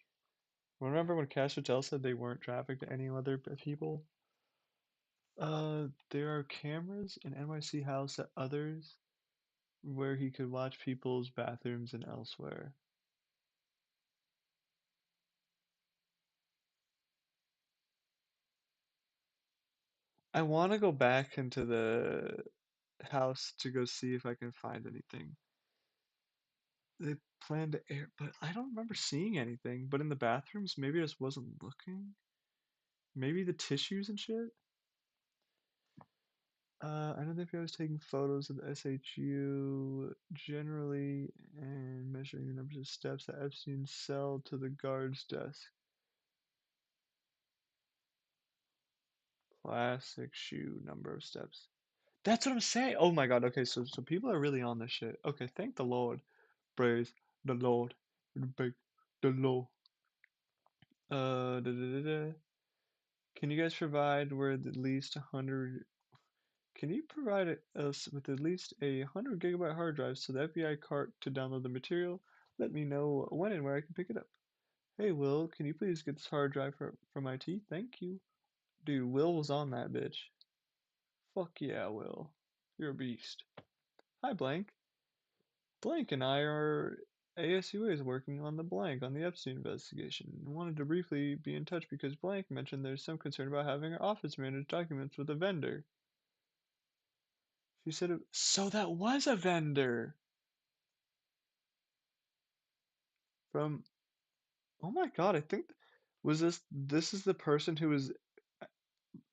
remember when Cash Patel said they weren't trafficked to any other people? There are cameras in NYC House at others where he could watch people's bathrooms and elsewhere. I want to go back into the house to go see if I can find anything. They plan to air, but I don't remember seeing anything. But in the bathrooms, maybe I just wasn't looking. Maybe the tissues and shit. I know the FBI was taking photos of the SHU generally and measuring the numbers of steps that Epstein's cell to the guard's desk. Classic shoe number of steps. That's what I'm saying. Oh my God. Okay, so people are really on this shit. Okay, thank the Lord. Praise the Lord. Big the Lord. Da, da, da, da. Can you guys provide with at least 100? Can you provide us with at least 100 GB hard drive so the FBI cart to download the material? Let me know when and where I can pick it up. Hey Will, can you please get this hard drive from IT? Thank you. Dude, Will was on that bitch. Fuck yeah, Will. You're a beast. Hi Blank. Blank and I are ASUA is working on the Epstein investigation. I wanted to briefly be in touch because Blank mentioned there's some concern about having our office manage documents with a vendor. She said, so that was a vendor from, oh my God, I think, was this is the person who was,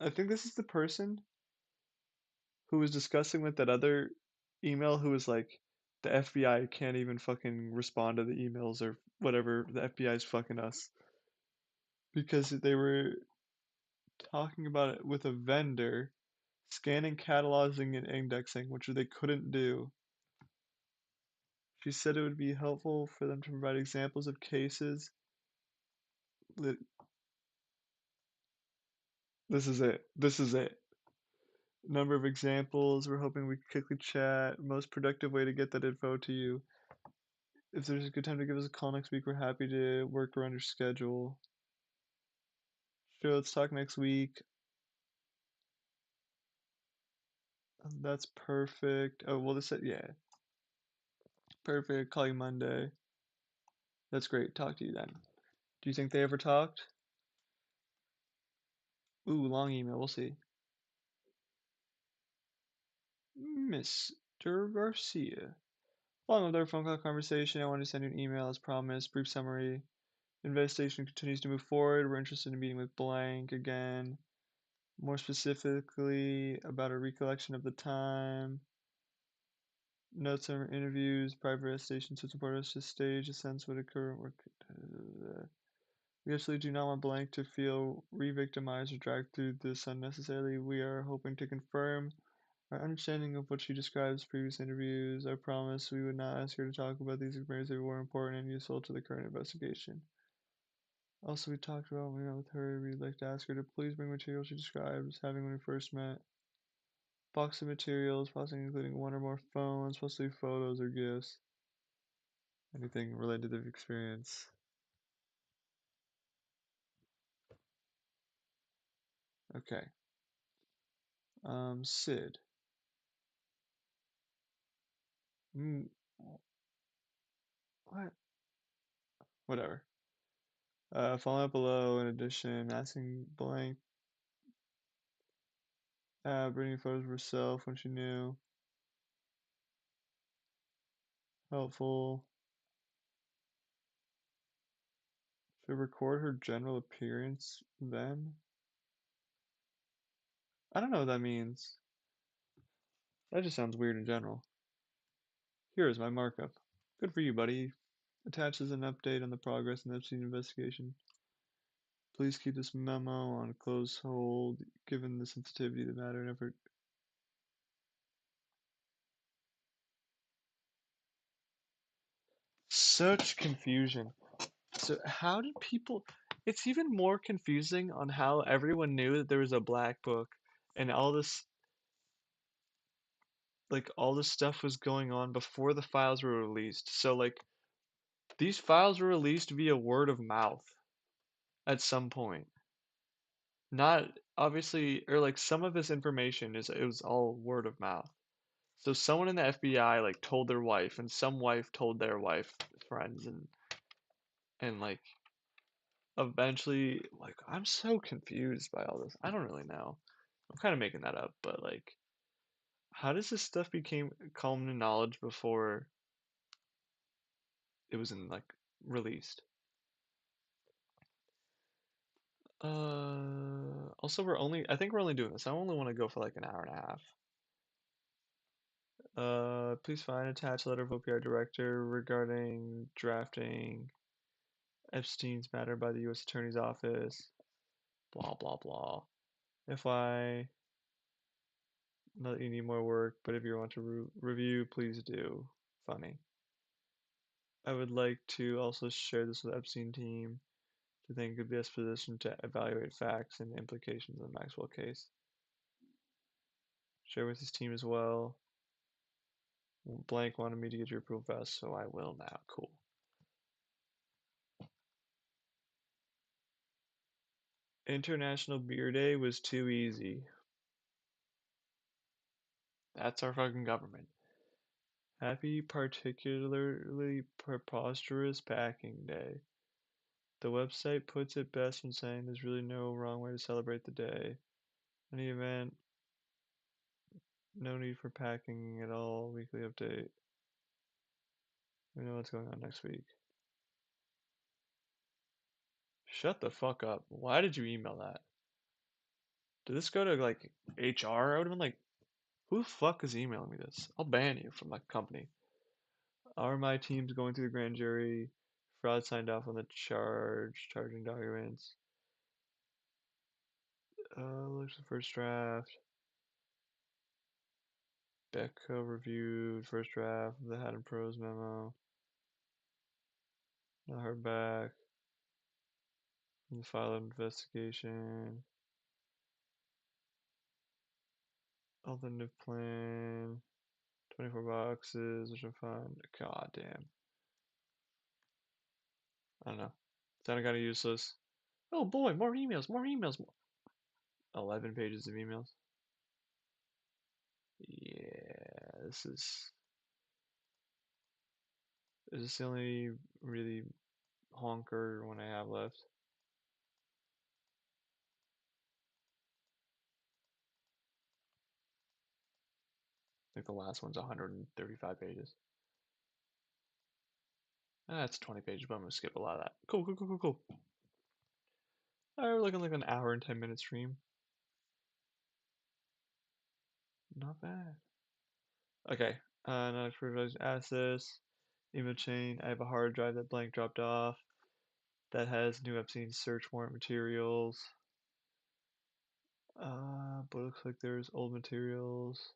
I think this is the person who was discussing with that other email who was like, the FBI can't even fucking respond to the emails or whatever, the FBI is fucking us. Because they were talking about it with a vendor, scanning, cataloging, and indexing, which they couldn't do. She said it would be helpful for them to provide examples of cases. This is it. This is it. Number of examples. We're hoping we can quickly chat. Most productive way to get that info to you. If there's a good time to give us a call next week, we're happy to work around your schedule. Sure, let's talk next week. That's perfect. Oh, well, this, yeah. Perfect. Call you Monday. That's great. Talk to you then. Do you think they ever talked? Ooh, long email. We'll see. Mr. Garcia. Following with our phone call conversation, I want to send you an email as promised. Brief summary. Investigation continues to move forward. We're interested in meeting with blank again. More specifically, about a recollection of the time. Notes on interviews, private stations to support us to stage a sense what occur at work. We absolutely do not want blank to feel re-victimized or dragged through this unnecessarily. We are hoping to confirm our understanding of what she describes previous interviews. I promise we would not ask her to talk about these experiences if they were important and useful to the current investigation. Also, we talked about when we met with her, we'd like to ask her to please bring materials she describes having when we first met. Box of materials, possibly including one or more phones, possibly photos or gifts. Anything related to the experience. Okay. Sid. Mm, what? Whatever. Following up below, in addition, asking blank, bringing photos of herself when she knew. Helpful. Should record her general appearance then? I don't know what that means. That just sounds weird in general. Here is my markup. Good for you, buddy. Attaches an update on the progress in the Epstein investigation. Please keep this memo on close hold, given the sensitivity of the matter and effort. Such confusion. So how did people... It's even more confusing on how everyone knew that there was a black book and all this, like, all this stuff was going on before the files were released. So, like, these files were released via word of mouth at some point. Not obviously, or like some of this information is it was all word of mouth. So someone in the FBI like told their wife, and some wife told their wife friends, and like eventually, like I'm so confused by all this. I don't really know. I'm kind of making that up, but like, how does this stuff became common knowledge before it was in like released? Also I think we're only doing this. I only want to go for like an hour and a half. Please find attached letter of OPR director regarding drafting Epstein's matter by the U.S. Attorney's Office. Blah blah blah. If I know that you need more work, but if you want to review, please do. Funny. I would like to also share this with Epstein team to think of the best position to evaluate facts and implications of the Maxwell case. Share with his team as well. Blank wanted me to get your approval fast, so I will now. Cool. International Beer Day was too easy. That's our fucking government. Happy particularly preposterous packing day. The website puts it best when saying there's really no wrong way to celebrate the day. In any event, no need for packing at all. Weekly update. We know what's going on next week. Shut the fuck up. Why did you email that? Did this go to like HR? I would have been like, who the fuck is emailing me this? I'll ban you from my company. Are my teams going through the grand jury? Fraud signed off on the charging documents. Looks the first draft. Becco reviewed first draft of the Haddon Pros memo. Not heard back from the file of investigation. Alternative plan. 24 boxes, which I'm fine. God damn. I don't know. Sounded kind of useless. Oh boy, more emails, more emails. 11 pages of emails. Yeah, this is. Is this the only really honker one I have left? I think the last one's 135 pages. That's 20 pages, but I'm gonna skip a lot of that. Cool, cool, cool, cool, cool. Alright, we're looking like an hour and 10 minute stream. Not bad. Okay. Not privileged access. Email chain. I have a hard drive that blank dropped off that has new Epstein search warrant materials. But it looks like there's old materials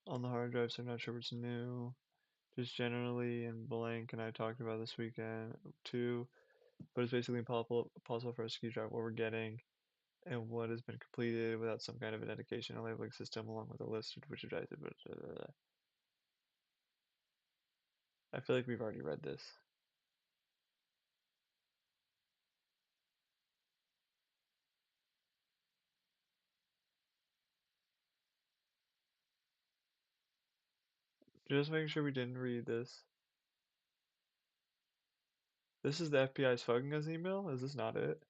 on the hard drive, so I'm not sure what's new. Just generally in blank, and I talked about this weekend too. But it's basically impossible for us to keep track of what we're getting and what has been completed without some kind of authentication or labeling system, along with a list of which objective. I feel like we've already read this. Just making sure we didn't read this. This is the FBI's fucking us email? Is this not it?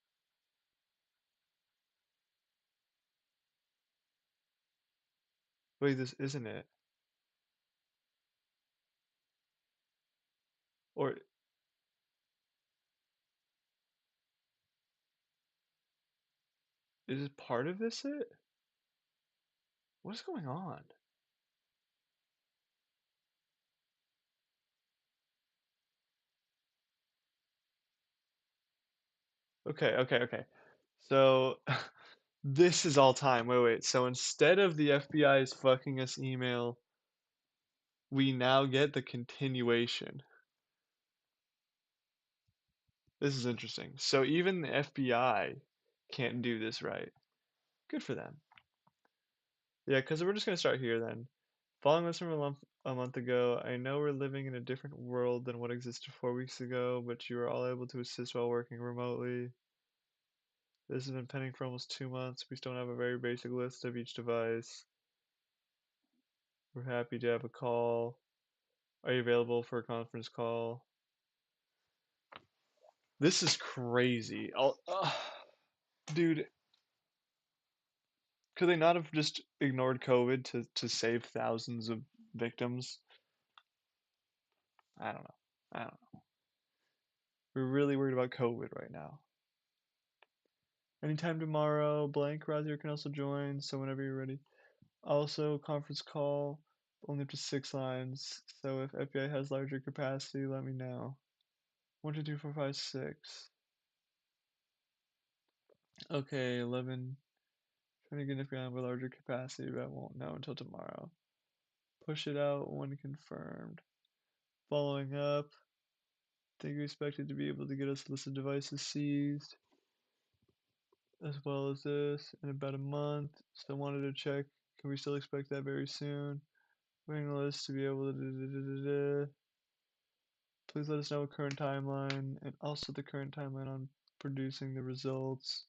Wait, this isn't it. Or is it part of this it? What is going on? Okay. So this is all time. Wait. So instead of the FBI's fucking us email, we now get the continuation. This is interesting. So even the FBI can't do this right. Good for them. Yeah, because we're just gonna start here then. Following this from a month ago, I know we're living in a different world than what existed 4 weeks ago, but you are all able to assist while working remotely. This has been pending for almost 2 months. We still have a very basic list of each device. We're happy to have a call. Are you available for a conference call? This is crazy. Dude, could they not have just ignored COVID to save thousands of victims? I don't know. I don't know. We're really worried about COVID right now. Anytime tomorrow, blank Razier can also join, so whenever you're ready. Also, conference call, only up to 6 lines, so if FBI has larger capacity, let me know. 1, 2, 3, 4, 5, 6. Okay, 11. Trying to get FBI with larger capacity, but I won't know until tomorrow. Push it out when confirmed. Following up, think we expected to be able to get us a list of devices seized, as well as this, in about a month. Still wanted to check, can we still expect that very soon? Waiting list to be able to. Please let us know a current timeline and also the current timeline on producing the results.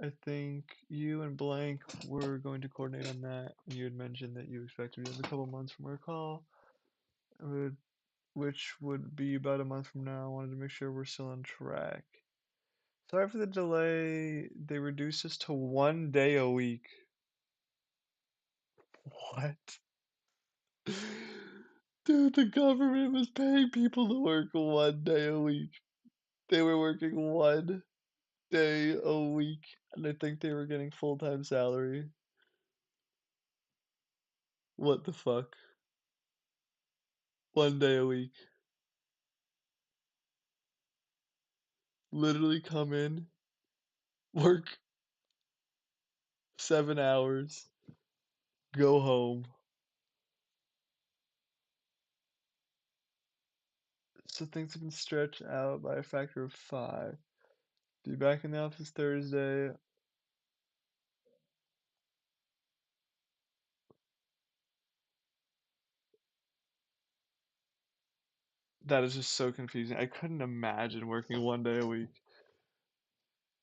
I think you and blank were going to coordinate on that. You had mentioned that you expect to be in a couple months from our call, which would be about a month from now. I wanted to make sure we're still on track. Sorry for the delay. They reduced us to 1 day a week. What? Dude, the government was paying people to work 1 day a week. They were working 1 day a week, and I think they were getting full-time salary. What the fuck? 1 day a week. Literally come in, work 7 hours, go home. So things have been stretched out by a factor of 5. Be back in the office Thursday. That is just so confusing. I couldn't imagine working 1 day a week.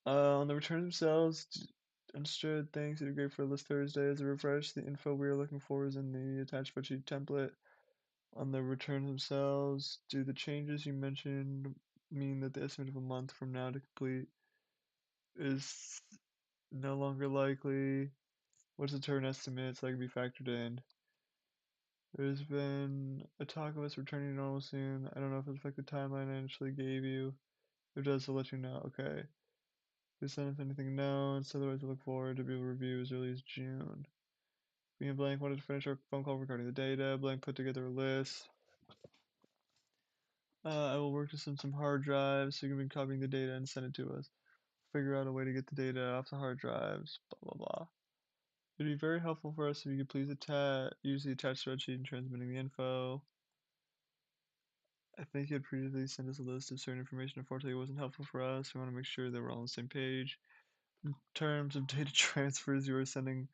On the returns themselves, understood. Thanks. You did great for list Thursday. As a refresh, the info we are looking for is in the attached spreadsheet template. On the returns themselves, do the changes you mentioned mean that the estimate of a month from now to complete is no longer likely? What's the turn estimate so that can be factored in? There's been a talk of us returning to normal soon. I don't know if it'll affect the timeline I initially gave you. If it does, I'll let you know. Okay. Just send if anything known, so otherwise I look forward to be able to review as early as June. Being blank wanted to finish our phone call regarding the data. Blank put together a list. I will work to send some hard drives so you can be copying the data and send it to us. Figure out a way to get the data off the hard drives. Blah blah blah. It'd be very helpful for us if you could please use the attached spreadsheet in transmitting the info. I think you had previously sent us a list of certain information. Unfortunately, it wasn't helpful for us. We want to make sure that we're all on the same page. In terms of data transfers, you are sending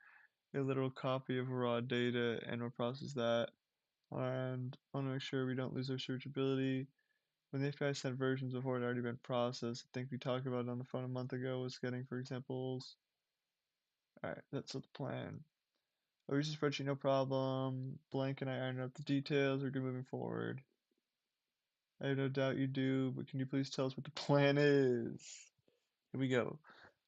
a literal copy of raw data and we'll process that. And I want to make sure we don't lose our searchability. When the API sent versions before it had already been processed, I think we talked about it on the phone a month ago, was getting for examples. Alright, that's the plan. I'll use the spreadsheet, no problem. Blank and I ironed out the details. We're good moving forward. I have no doubt you do, but can you please tell us what the plan is? Here we go.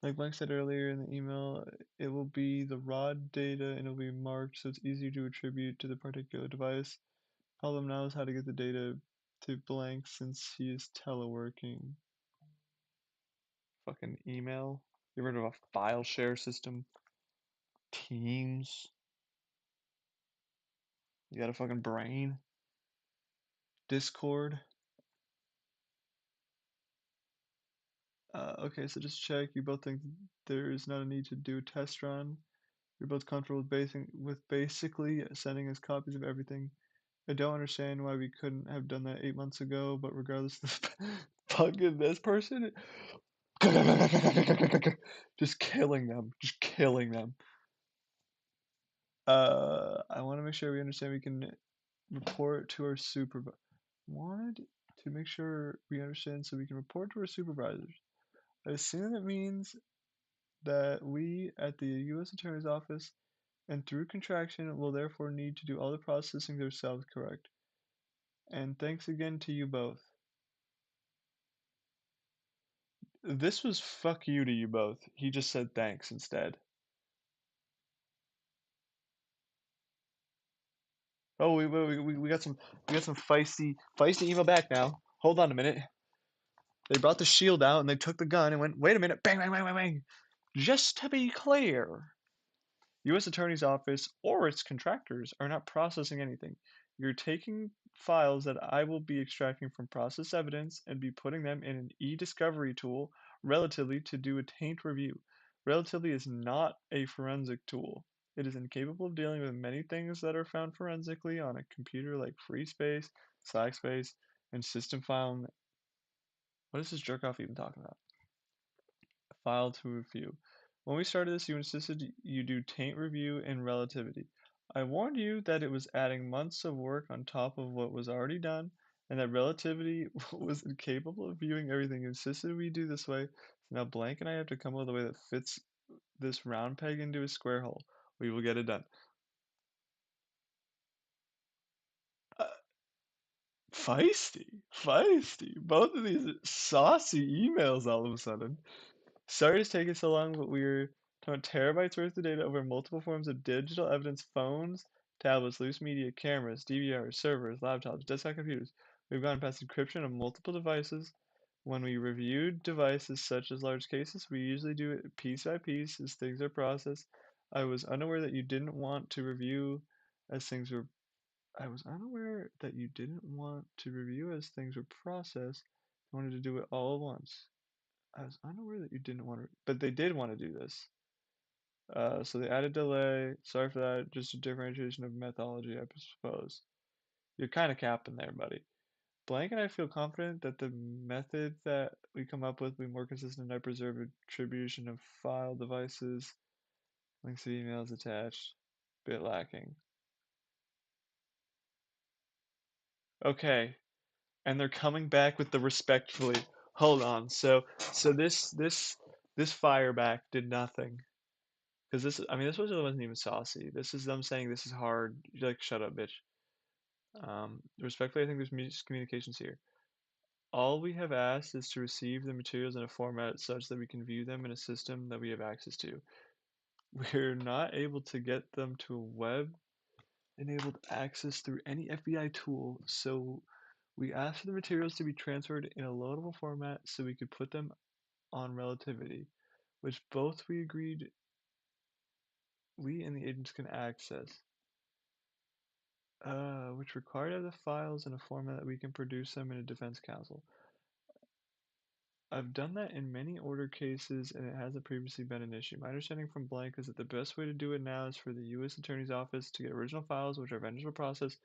Like Blank said earlier in the email, it will be the raw data and it will be marked so it's easier to attribute to the particular device. Problem now is how to get the data to Blank since he is teleworking. Fucking email. Get rid of a file share system. Teams. You got a fucking brain. Discord. Okay, so just check. You both think there is not a need to do a test run. You're both comfortable with basically sending us copies of everything. I don't understand why we couldn't have done that 8 months ago, but regardless of fucking this person, just killing them, just killing them. I want to make sure we understand we can report to our supervisor. Wanted to make sure we understand so we can report to our supervisors. I assume that means that we at the U.S. Attorney's Office and through contraction will therefore need to do all the processing themselves, correct? And thanks again to you both. This was fuck you to you both. He just said thanks instead. Oh, we got some feisty email back now. Hold on a minute. They brought the shield out and they took the gun and went, wait a minute, bang, bang, bang, bang, bang. Just to be clear, U.S. Attorney's Office or its contractors are not processing anything. You're taking files that I will be extracting from process evidence and be putting them in an e-discovery tool relatively to do a taint review. Relatively is not a forensic tool. It is incapable of dealing with many things that are found forensically on a computer like FreeSpace, SlackSpace, and system file. What is this jerk off even talking about? File to review. When we started this, you insisted you do taint review and relativity. I warned you that it was adding months of work on top of what was already done, and that relativity was incapable of viewing everything. You insisted we do this way, so now Blank and I have to come up with a way that fits this round peg into a square hole. We will get it done. Uh, feisty. Both of these saucy emails all of a sudden. Sorry it's taking so long, but we're talking terabytes worth of data over multiple forms of digital evidence phones, tablets, loose media, cameras, DVRs, servers, laptops, desktop computers. We've gone past encryption of multiple devices. When we review devices such as large cases, we usually do it piece by piece as things are processed. I was unaware that you didn't want to review as things were I was unaware that you didn't want to review as things were processed. I wanted to do it all at once. I was unaware that you didn't want to, but they did want to do this. So they added delay. Sorry for that. Just a differentiation of methodology, I suppose. You're kind of capping there, buddy. Blank and I feel confident that the method that we come up with will be more consistent and I preserve attribution of file devices. Links to emails attached. Bit lacking. Okay. And they're coming back with the respectfully. Hold on. So this fireback did nothing. Because this wasn't even saucy. This is them saying this is hard. You're like, shut up, bitch. Respectfully, I think there's miscommunications here. All we have asked is to receive the materials in a format such that we can view them in a system that we have access to. We're not able to get them to a web-enabled access through any FBI tool, so we asked for the materials to be transferred in a loadable format so we could put them on relativity, which both we agreed we and the agents can access. Which require the files in a format that we can produce them in a defense counsel. I've done that in many order cases and it hasn't previously been an issue. My understanding from blank is that the best way to do it now is for the U.S. Attorney's Office to get original files, which our vendors will process,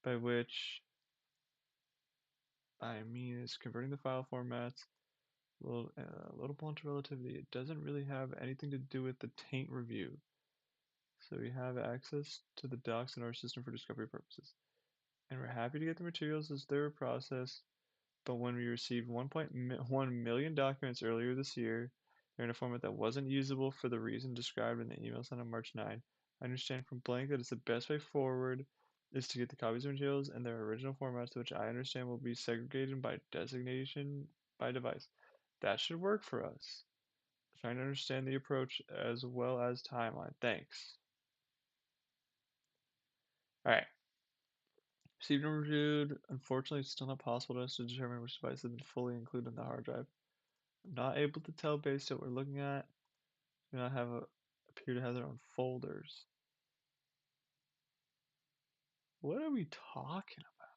by which I mean is converting the file formats. Loadable onto relativity. It doesn't really have anything to do with the taint review. So we have access to the docs in our system for discovery purposes. And we're happy to get the materials as they were processed. But when we received 1.1 million documents earlier this year, they're in a format that wasn't usable for the reason described in the email sent on March 9. I understand from blank that it's the best way forward is to get the copies of materials in their original formats, which I understand will be segregated by designation by device. That should work for us. Trying to understand the approach as well as timeline. Thanks. Alright. Received and reviewed. Unfortunately, it's still not possible to us to determine which device has been fully included in the hard drive. I'm not able to tell based on what we're looking at. Do not appear to have their own folders. What are we talking about?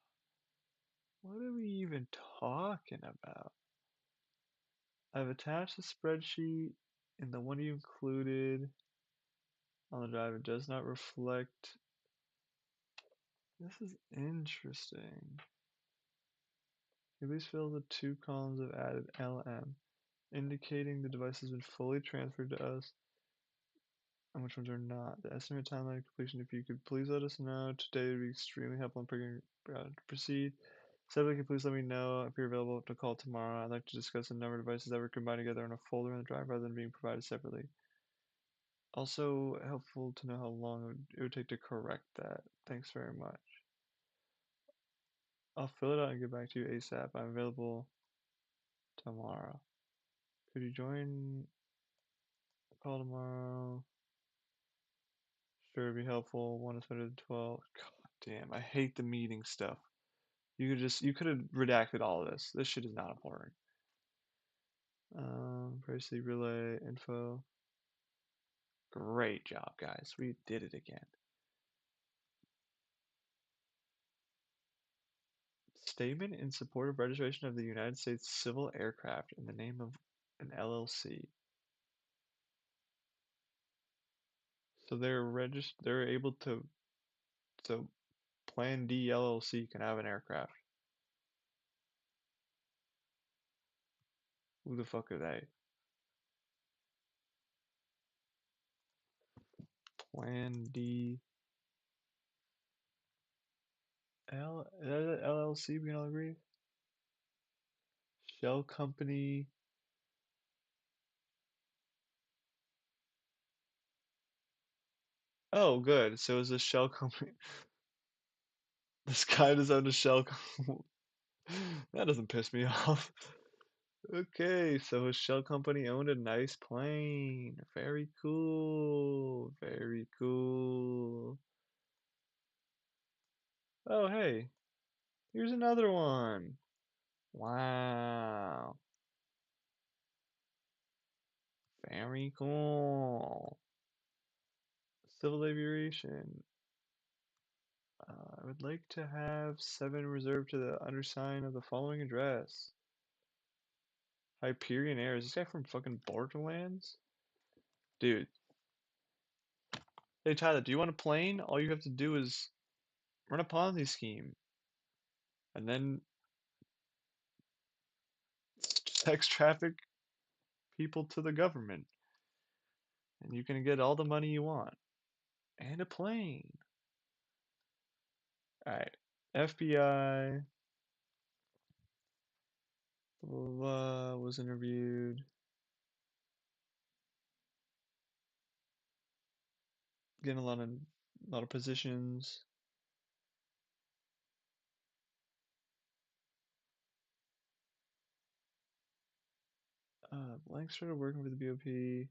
What are we even talking about? I've attached the spreadsheet and the one you included on the drive. It does not reflect. This is interesting. At least fill the two columns of added LM, indicating the device has been fully transferred to us and which ones are not. The estimated timeline of completion, if you could please let us know today, would be extremely helpful in figuring out to proceed. Separately, can you please let me know if you're available to call tomorrow. I'd like to discuss the number of devices that were combined together in a folder in the drive rather than being provided separately. Also, helpful to know how long it would take to correct that. Thanks very much. I'll fill it out and get back to you ASAP. I'm available tomorrow. Could you join the call tomorrow? Sure, it'd be helpful. 1 is better than 12. God damn, I hate the meeting stuff. You could have redacted all of this. This shit is not important. Previously relay info. Great job, guys. We did it again. Statement in support of registration of the United States civil aircraft in the name of an LLC. So they're able to, so Plan D LLC can have an aircraft. Who the fuck are they? Plan D is that an LLC, we can all agree? Shell company. Oh, good. So is a shell company. This guy does own a shell company. That doesn't piss me off. Okay, so his shell company owned a nice plane. Very cool. Very cool. Oh, hey, here's another one. Wow. Very cool. Civil aviation. I would like to have 7 reserved to the undersigned of the following address. Hyperion Air. Is this guy from fucking Borderlands? Dude. Hey Tyler, do you want a plane? All you have to do is run a Ponzi scheme and then sex traffic people to the government. And you can get all the money you want. And a plane. Alright. FBI was interviewed. Getting a lot of positions. Blank started working for the BOP.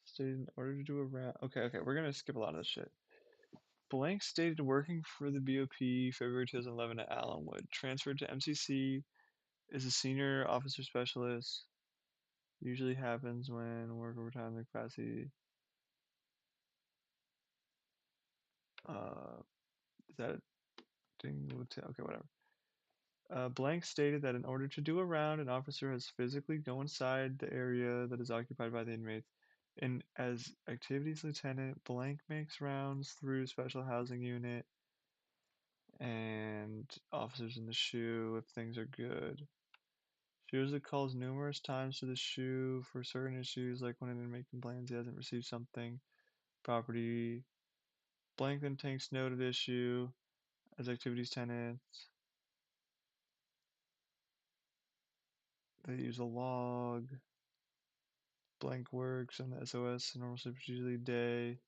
Stated in order to do a round. Okay, we're gonna skip a lot of this shit. Blank stated working for the BOP February 2011 at Allenwood. Transferred to MCC is a senior officer specialist. Usually happens when work overtime in the capacity. Is that a ding? Okay, whatever. Blank stated that in order to do a round, an officer has physically go inside the area that is occupied by the inmates. And as activities lieutenant, blank makes rounds through special housing unit and officers in the shoe if things are good. She usually calls numerous times to the shoe for certain issues, like when an inmate complains he hasn't received something, property. Blank then takes note of the issue as activities tenants. They use a log. Blank works on the SOS, normal shift is usually day.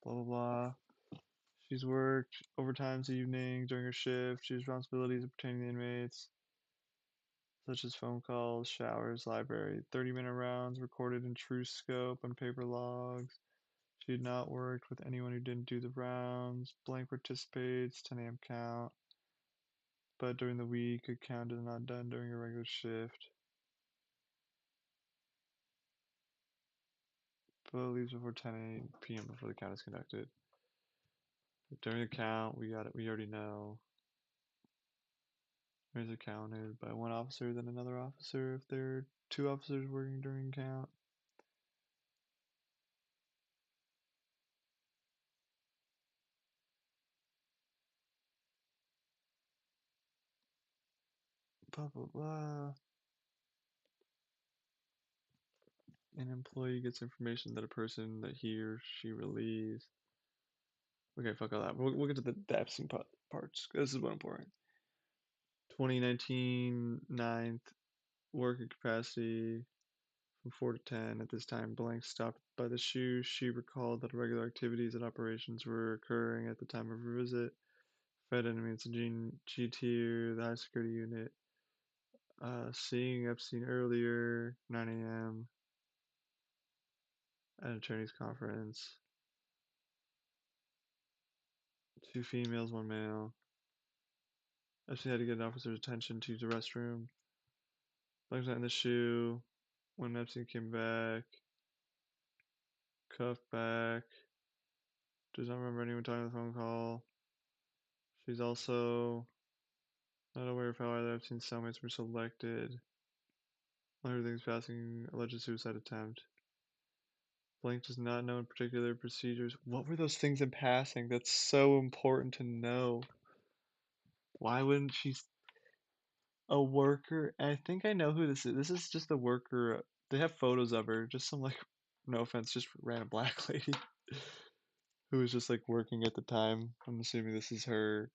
Blah blah blah. She's worked overtime this evening during her shift. She has responsibilities pertaining to the inmates, such as phone calls, showers, library. 30-minute rounds recorded in true scope on paper logs. She had not worked with anyone who didn't do the rounds. Blank participates, 10 a.m. count. But during the week, a count is not done during a regular shift. But leaves before 10 p.m. before the count is conducted. During the count, we got it. We already know. Is it counted by one officer, then another officer if there are two officers working during count? Blah blah blah. An employee gets information that a person that he or she relieves. Okay, fuck all that. We'll get to the Epstein parts. This is what important. 2019 ninth working capacity from 4 to 10. At this time, blank stopped by the shoe. She recalled that regular activities and operations were occurring at the time of her visit. Fed enemies in G tier, the high security unit. Seeing Epstein earlier, 9 a.m. at an attorney's conference. Two females, one male. Epstein had to get an officer's attention to use the restroom. Blank's not in the shoe. When Epstein came back, cuffed back. Does not remember anyone talking on the phone call. She's also not aware of how either Epstein's cellmates were selected. Everything's passing alleged suicide attempt. Blank does not know in particular procedures. What were those things in passing? That's so important to know. Why wouldn't she? A worker? I think I know who this is. This is just a worker. They have photos of her. Just some, like, no offense, just random black lady who was just like working at the time. I'm assuming this is her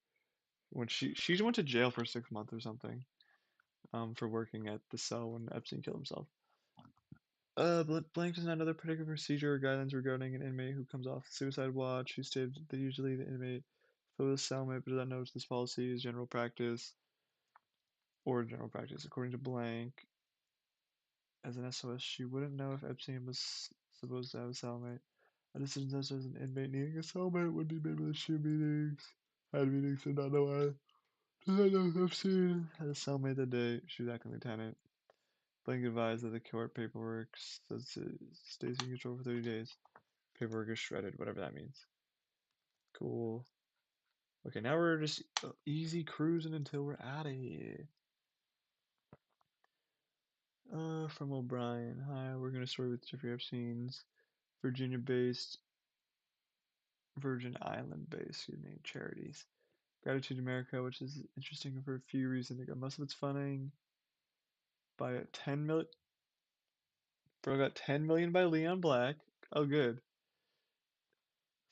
when she went to jail for 6 months or something. For working at the cell when Epstein killed himself. Blank does not know the particular procedure or guidelines regarding an inmate who comes off suicide watch. She stated that usually the inmate follows cellmate but does not know if this policy is general practice According to Blank, as an SOS, she wouldn't know if Epstein was supposed to have a cellmate. A decision such as an inmate needing a cellmate would be made with the SHU meetings. Had meetings did not know why. Does not know if Epstein had a cellmate that day. She was acting lieutenant. Blank advised that the court paperwork says it stays in control for 30 days. Paperwork is shredded, whatever that means. Cool. Okay, now we're just easy cruising until we're out of here. From O'Brien. Hi, we're gonna start with Jeffrey Epstein's Virginia-based, Virgin Island-based, excuse me, charities. Gratitude America, which is interesting for a few reasons. They got most of its funding by 10 million. Bro got 10 million by Leon Black. Oh, good.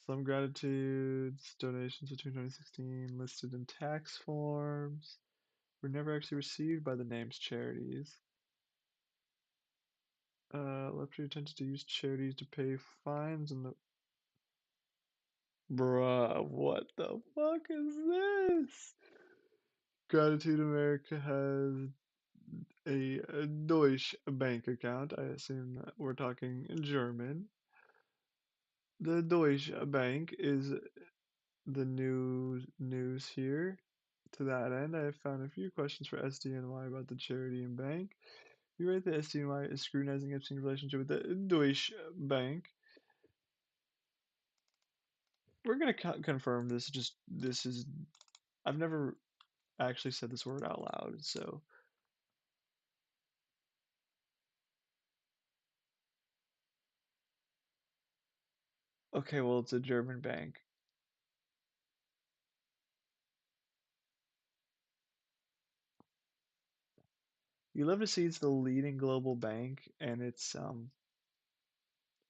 Some gratitudes, donations between 2016 listed in tax forms were never actually received by the name's charities. Lepre attempted to use charities to pay fines and the. Bruh, what the fuck is this? Gratitude America has a Deutsche Bank account. I assume that we're talking German. The Deutsche Bank is the news here. To that end, I have found a few questions for SDNY about the charity and bank. You write that SDNY is scrutinizing Epstein's relationship with the Deutsche Bank. we're gonna confirm this. Just this is I've never actually said this word out loud, so okay. Well, it's a German bank. You love to see it's the leading global bank, and it's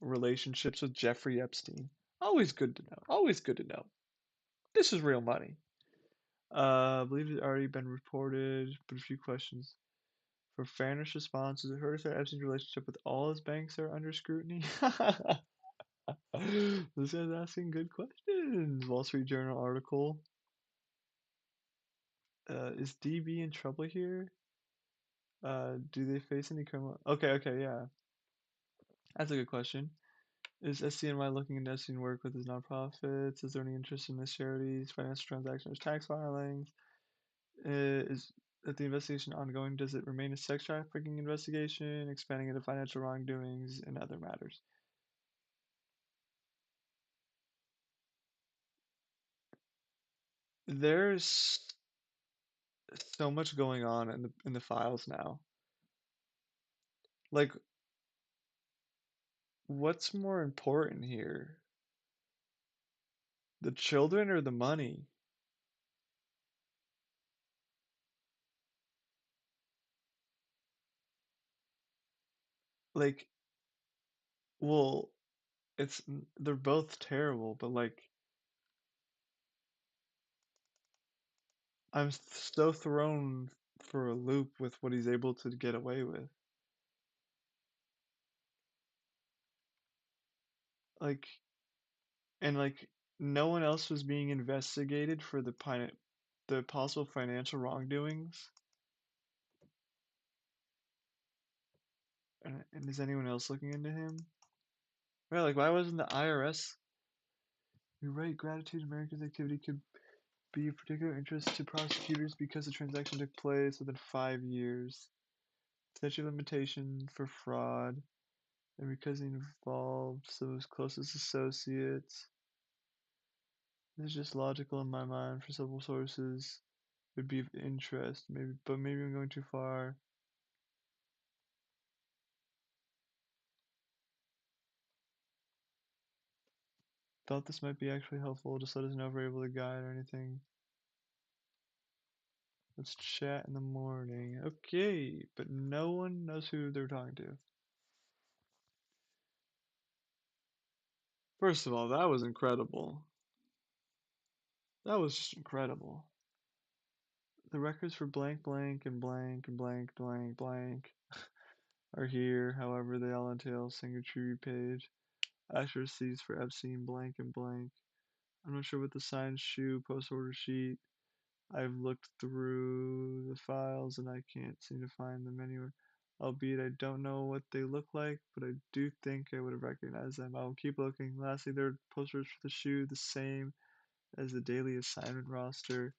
relationships with Jeffrey Epstein. Always good to know. Always good to know. This is real money. I believe it's already been reported, but a few questions. For fairness response, is it heard that Epstein's relationship with all his banks are under scrutiny? This guy's asking good questions. Wall Street Journal article. Is DB in trouble here? Do they face any criminal? Okay, yeah. That's a good question. Is SCNY looking into Epstein work with his nonprofits? Is there any interest in his charities, financial transactions, tax filings? Is that the investigation ongoing? Does it remain a sex trafficking investigation, expanding into financial wrongdoings and other matters? There's so much going on in the files now. Like, what's more important here? The children or the money? Like, well, it's they're both terrible, but like I'm so thrown for a loop with what he's able to get away with. Like, and like no one else was being investigated for the possible financial wrongdoings. And is anyone else looking into him? Right, like why wasn't the IRS? You're right, gratitude America's activity could be of particular interest to prosecutors because the transaction took place within 5 years. Statute of limitation for fraud, and because he involved some of his closest associates. This is just logical in my mind for several sources. Would be of interest, maybe, but maybe I'm going too far. Thought this might be actually helpful. Just let us know if we're able to guide or anything. Let's chat in the morning. Okay, but no one knows who they're talking to. First of all, that was incredible. That was just incredible. The records for blank, blank, and blank, and blank, blank, blank are here. However, they all entail signature page. Actual receipts for Epstein, blank, and blank. I'm not sure what the signed shoe post order sheet. I've looked through the files and I can't seem to find them anywhere. Albeit I don't know what they look like, but I do think I would have recognized them. I will keep looking. Lastly, there are posters for the shoe, the same as the daily assignment roster.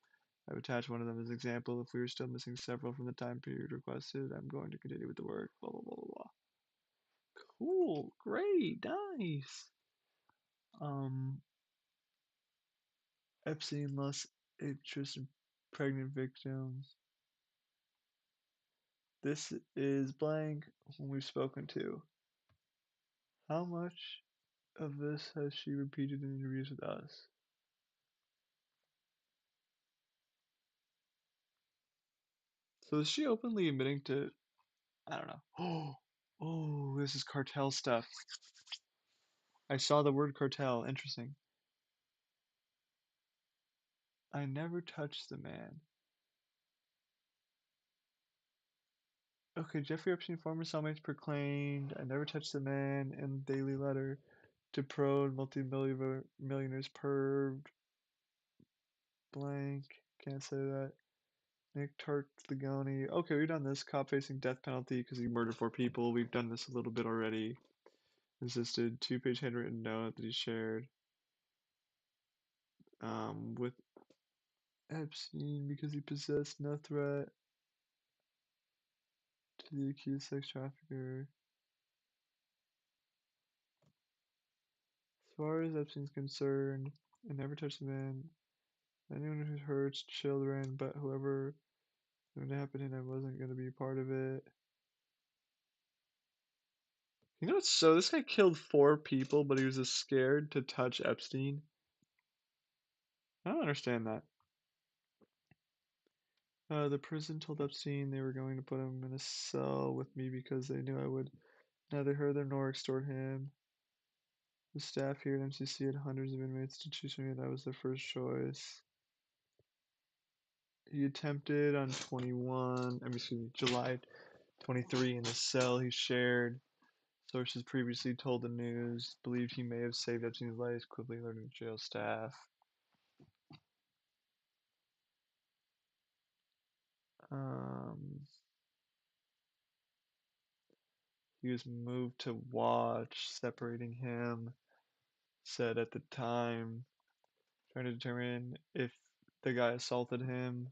I've attached one of them as an example. If we are still missing several from the time period requested, I'm going to continue with the work. Blah blah blah blah. Cool, great, nice. Um, Epstein lost interest in pregnant victims. This is blank whom we've spoken to. How much of this has she repeated in interviews with us? So is she openly admitting to, I don't know. Oh, this is cartel stuff. I saw the word cartel. Interesting. I never touched the man. Okay, Jeffrey Epstein, former cellmates proclaimed, I never touched the man in Daily Letter to prone multi-millionaires perved blank. Can't say that. Nick Tartagoni. Okay, we've done this. Cop facing death penalty because he murdered 4 people. We've done this a little bit already. Resisted 2-page handwritten note that he shared with Epstein because he possessed no threat to the accused sex trafficker. As far as Epstein's concerned, and never touched the man. Anyone who hurts children, but whoever knew it happened and I wasn't gonna be part of it. You know what's so this guy killed 4 people, but he was just scared to touch Epstein. I don't understand that. The prison told Epstein they were going to put him in a cell with me because they knew I would neither hurt them nor extort him. The staff here at MCC had hundreds of inmates to choose from, and that was their first choice. He attempted on 21, excuse me, July 23 in the cell he shared. Sources previously told the news believed he may have saved Epstein's life, quickly alerting jail staff. Um, he was moved to watch, separating him. Said at the time, trying to determine if the guy assaulted him.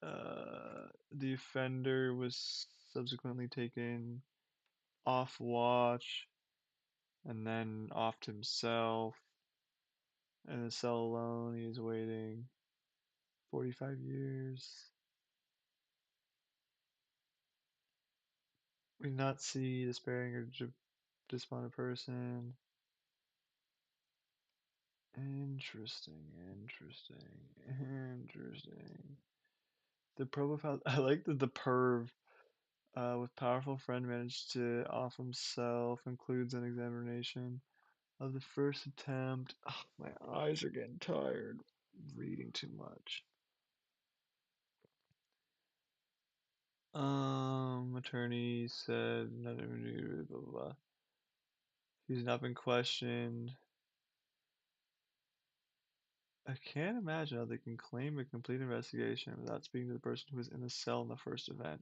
The offender was subsequently taken off watch and then offed himself. In a cell alone, he is waiting 45 years. We do not see despairing or despondent person. Interesting. The profile, I like that the perv with powerful friend managed to off himself includes an examination of the first attempt. Oh, my eyes are getting tired reading too much. Attorney said nothing, blah, blah, blah. He's not been questioned. I can't imagine how they can claim a complete investigation without speaking to the person who was in the cell in the first event.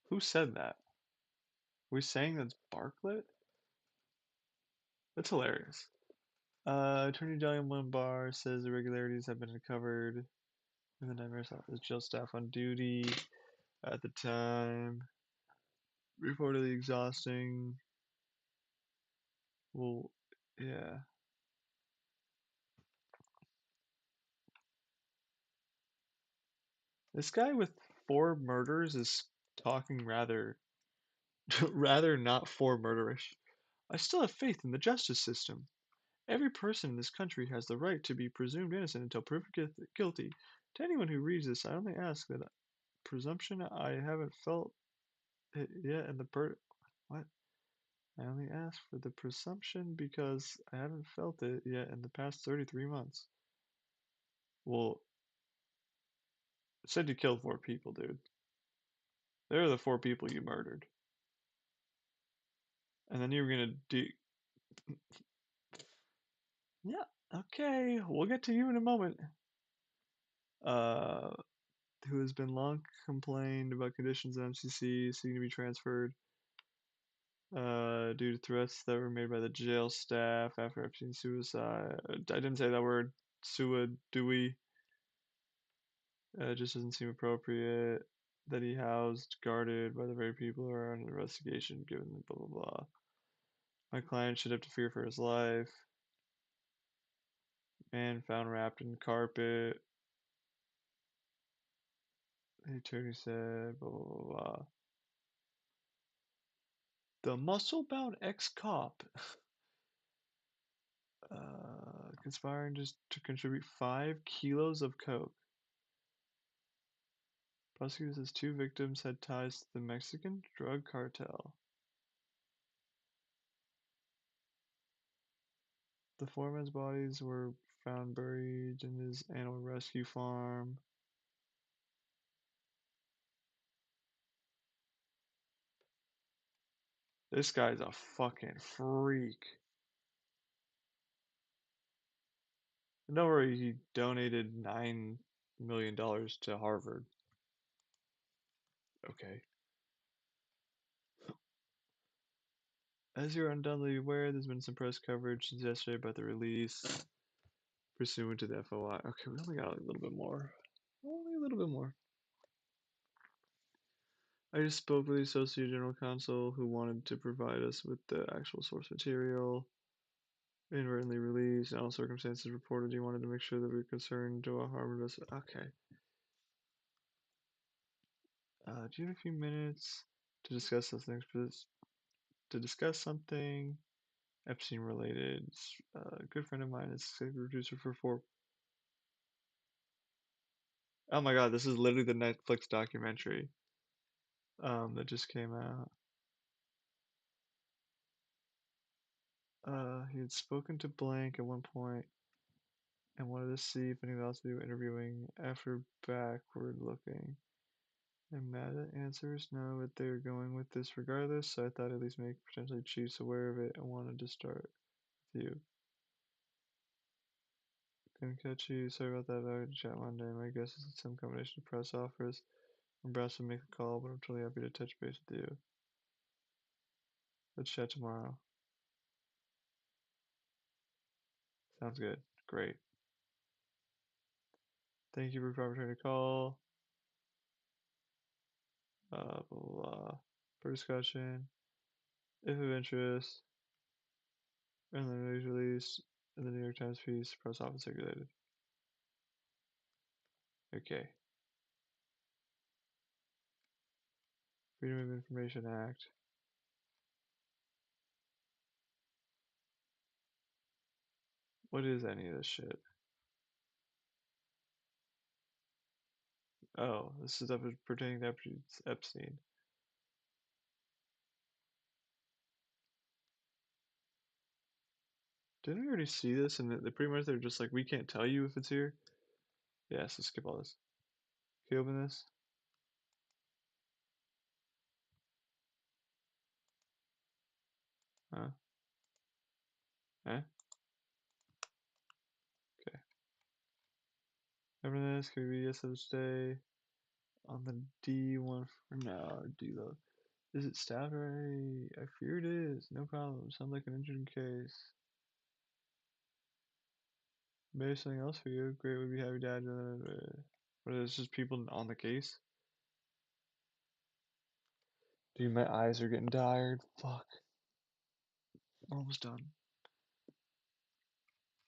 Who said that? Are we saying that's Bartlett? That's hilarious. Attorney Dalian Bar says irregularities have been uncovered in the nightmares office. Jail staff on duty at the time. Reportedly exhausting. Well, yeah. This guy with 4 murders is talking rather, rather not for murderish. I still have faith in the justice system. Every person in this country has the right to be presumed innocent until proven guilty. To anyone who reads this, I only ask that presumption I haven't felt it yet, and what? I only ask for the presumption because I haven't felt it yet in the past 33 months. Well, it said you killed 4 people, dude. They're the 4 people you murdered. And then you were gonna do. Yeah, okay, we'll get to you in a moment. Uh, who has been long complained about conditions at MCC seeking to be transferred due to threats that were made by the jail staff after Epstein's suicide. I didn't say that word. Dewey. It just doesn't seem appropriate that he housed, guarded by the very people who are under investigation, given the blah blah blah. My client should have to fear for his life. Man found wrapped in carpet. The attorney said, blah blah blah blah. The muscle-bound ex-cop conspiring just to contribute 5 kilos of coke. Prosecutor says 2 victims had ties to the Mexican drug cartel. The 4 men's bodies were found buried in his animal rescue farm. This guy's a fucking freak. No worry, he donated $9 million to Harvard. Okay. As you're undoubtedly aware, there's been some press coverage since yesterday about the release pursuant to the FOI. Okay, we only got a little bit more. Only a little bit more. I just spoke with the Associate General Counsel who wanted to provide us with the actual source material. Inadvertently released, in all circumstances reported. He wanted to make sure that we were concerned to harm us. Okay. Do you have a few minutes to discuss those things? To discuss something Epstein related. A good friend of mine is executive producer for four. Oh my god, this is literally the Netflix documentary that just came out. He had spoken to blank at one point and wanted to see if anyone else would do interviewing after backward looking. And Meta answers no, but they're going with this regardless, so I thought at least make potentially Chiefs aware of it and wanted to start with you. Couldn't catch you, sorry about that, I would chat Monday. My guess is it's some combination of press offers. I'm about to make a call, but I'm totally happy to touch base with you. Let's chat tomorrow. Sounds good. Great. Thank you for opportunity to call. Blah, blah, blah. For discussion. If of interest. And the news release in the New York Times piece, press office circulated. Okay. Freedom of Information Act. What is any of this shit? Oh, this is stuff pertaining to Epstein. Didn't we already see this? And they pretty much they're just like, we can't tell you if it's here. Yeah, so skip all this. Can you open this? Huh? Eh? Okay. Open this. Can we yes of stay on the D1 for now? D load. Is it staff right? I fear it is. No problem. Sounds like an interesting case. Maybe something else for you. Great would be happy dad. What is this? Just people on the case? Dude, my eyes are getting tired. Fuck. Almost done.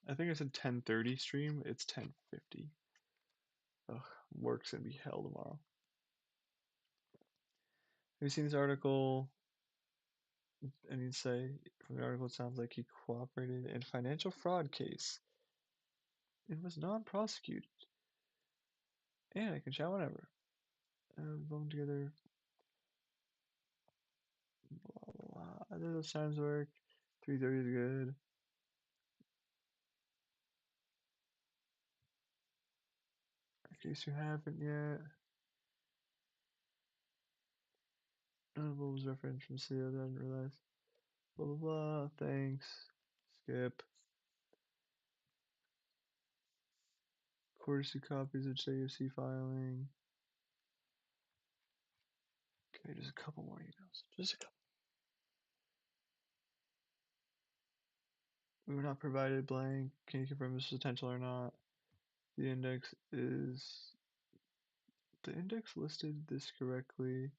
I think I said 10:30 stream. It's 10:50. Ugh, work's gonna be hell tomorrow. Have you seen this article? And you say from the article, it sounds like he cooperated in financial fraud case. It was non-prosecuted, and I can chat whenever. Voting together. Blah blah blah. Other those times work. 3:30 is good. In case you haven't yet. What was referenced from CEO that I didn't realize. Blah blah blah. Thanks. Skip. Courtesy copies of JFC filing. Okay, just a couple more emails. Just a couple. We were not provided blank. Can you confirm this is potential or not? The index is the index listed this correctly,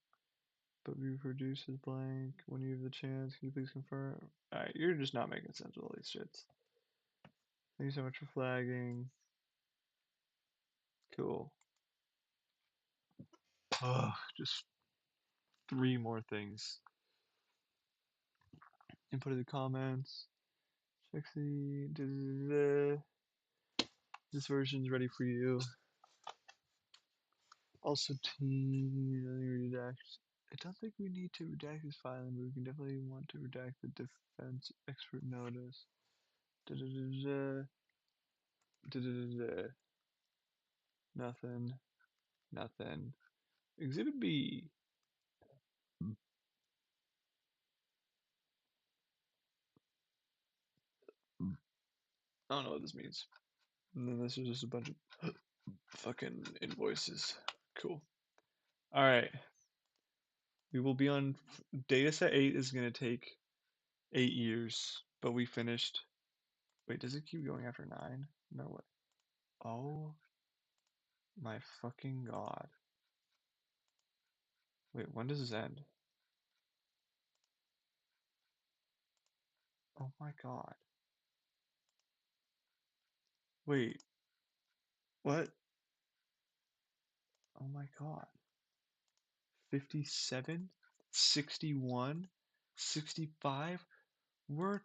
but we produced as blank. When you have the chance, can you please confirm? Alright, you're just not making sense with all these shits. Thank you so much for flagging. Cool. Ugh, just 3 more things. Input in the comments. Check the this version's ready for you. Also, redact. I don't think we need to redact this filing, but we can definitely want to redact the defense expert notice. Da da da da da da da. Nothing. Nothing. Exhibit B. I don't know what this means. And then this is just a bunch of fucking invoices. Cool. All right. We will be on dataset 8 is going to take 8 years, but we finished. Wait, does it keep going after 9? No way. Oh my fucking god. Wait, when does this end? Oh my god. Wait, what? Oh my god. 57, 61, 65. We're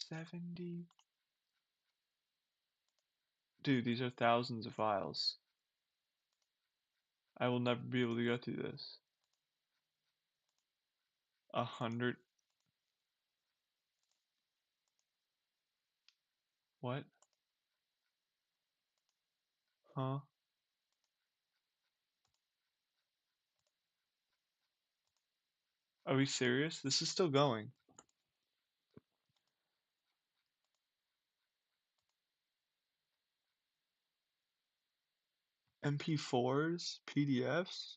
70. Dude, these are thousands of files. I will never be able to go through this. 100. What? Huh? Are we serious? This is still going. MP4s? PDFs?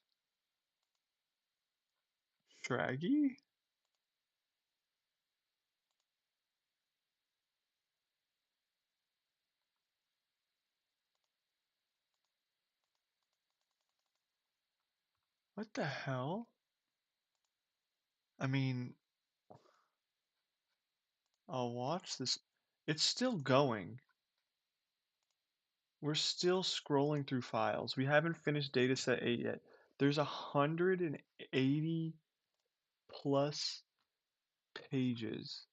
Shraggy? What the hell? I mean, I'll watch this. It's still going. We're still scrolling through files. We haven't finished dataset 8 yet. There's 180 plus pages.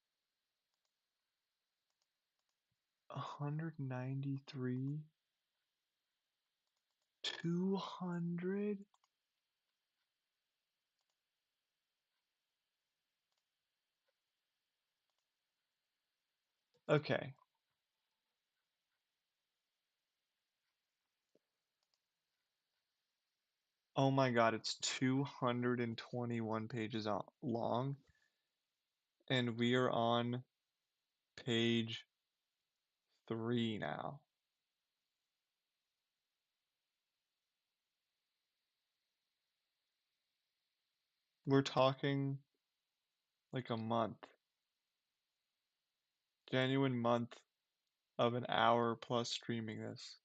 193, 200. Okay. Oh my god, it's 221 pages long, and we are on page 3 now. We're talking like a month. Genuine month of an hour plus streaming this.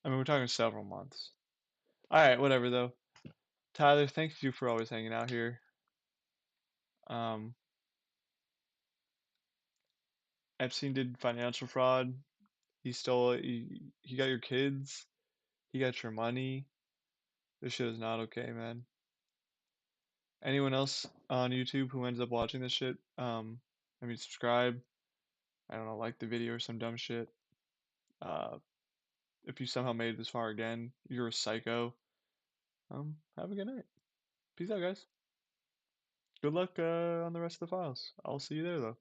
I mean, we're talking several months. Alright, whatever though. Tyler, thank you for always hanging out here. Epstein did financial fraud. He stole it. He got your kids. He got your money. This shit is not okay, man. Anyone else on YouTube who ends up watching this shit, I mean, subscribe. I don't know, like the video or some dumb shit. Uh, if you somehow made it this far again, you're a psycho. Have a good night. Peace out, guys. Good luck on the rest of the files. I'll see you there, though.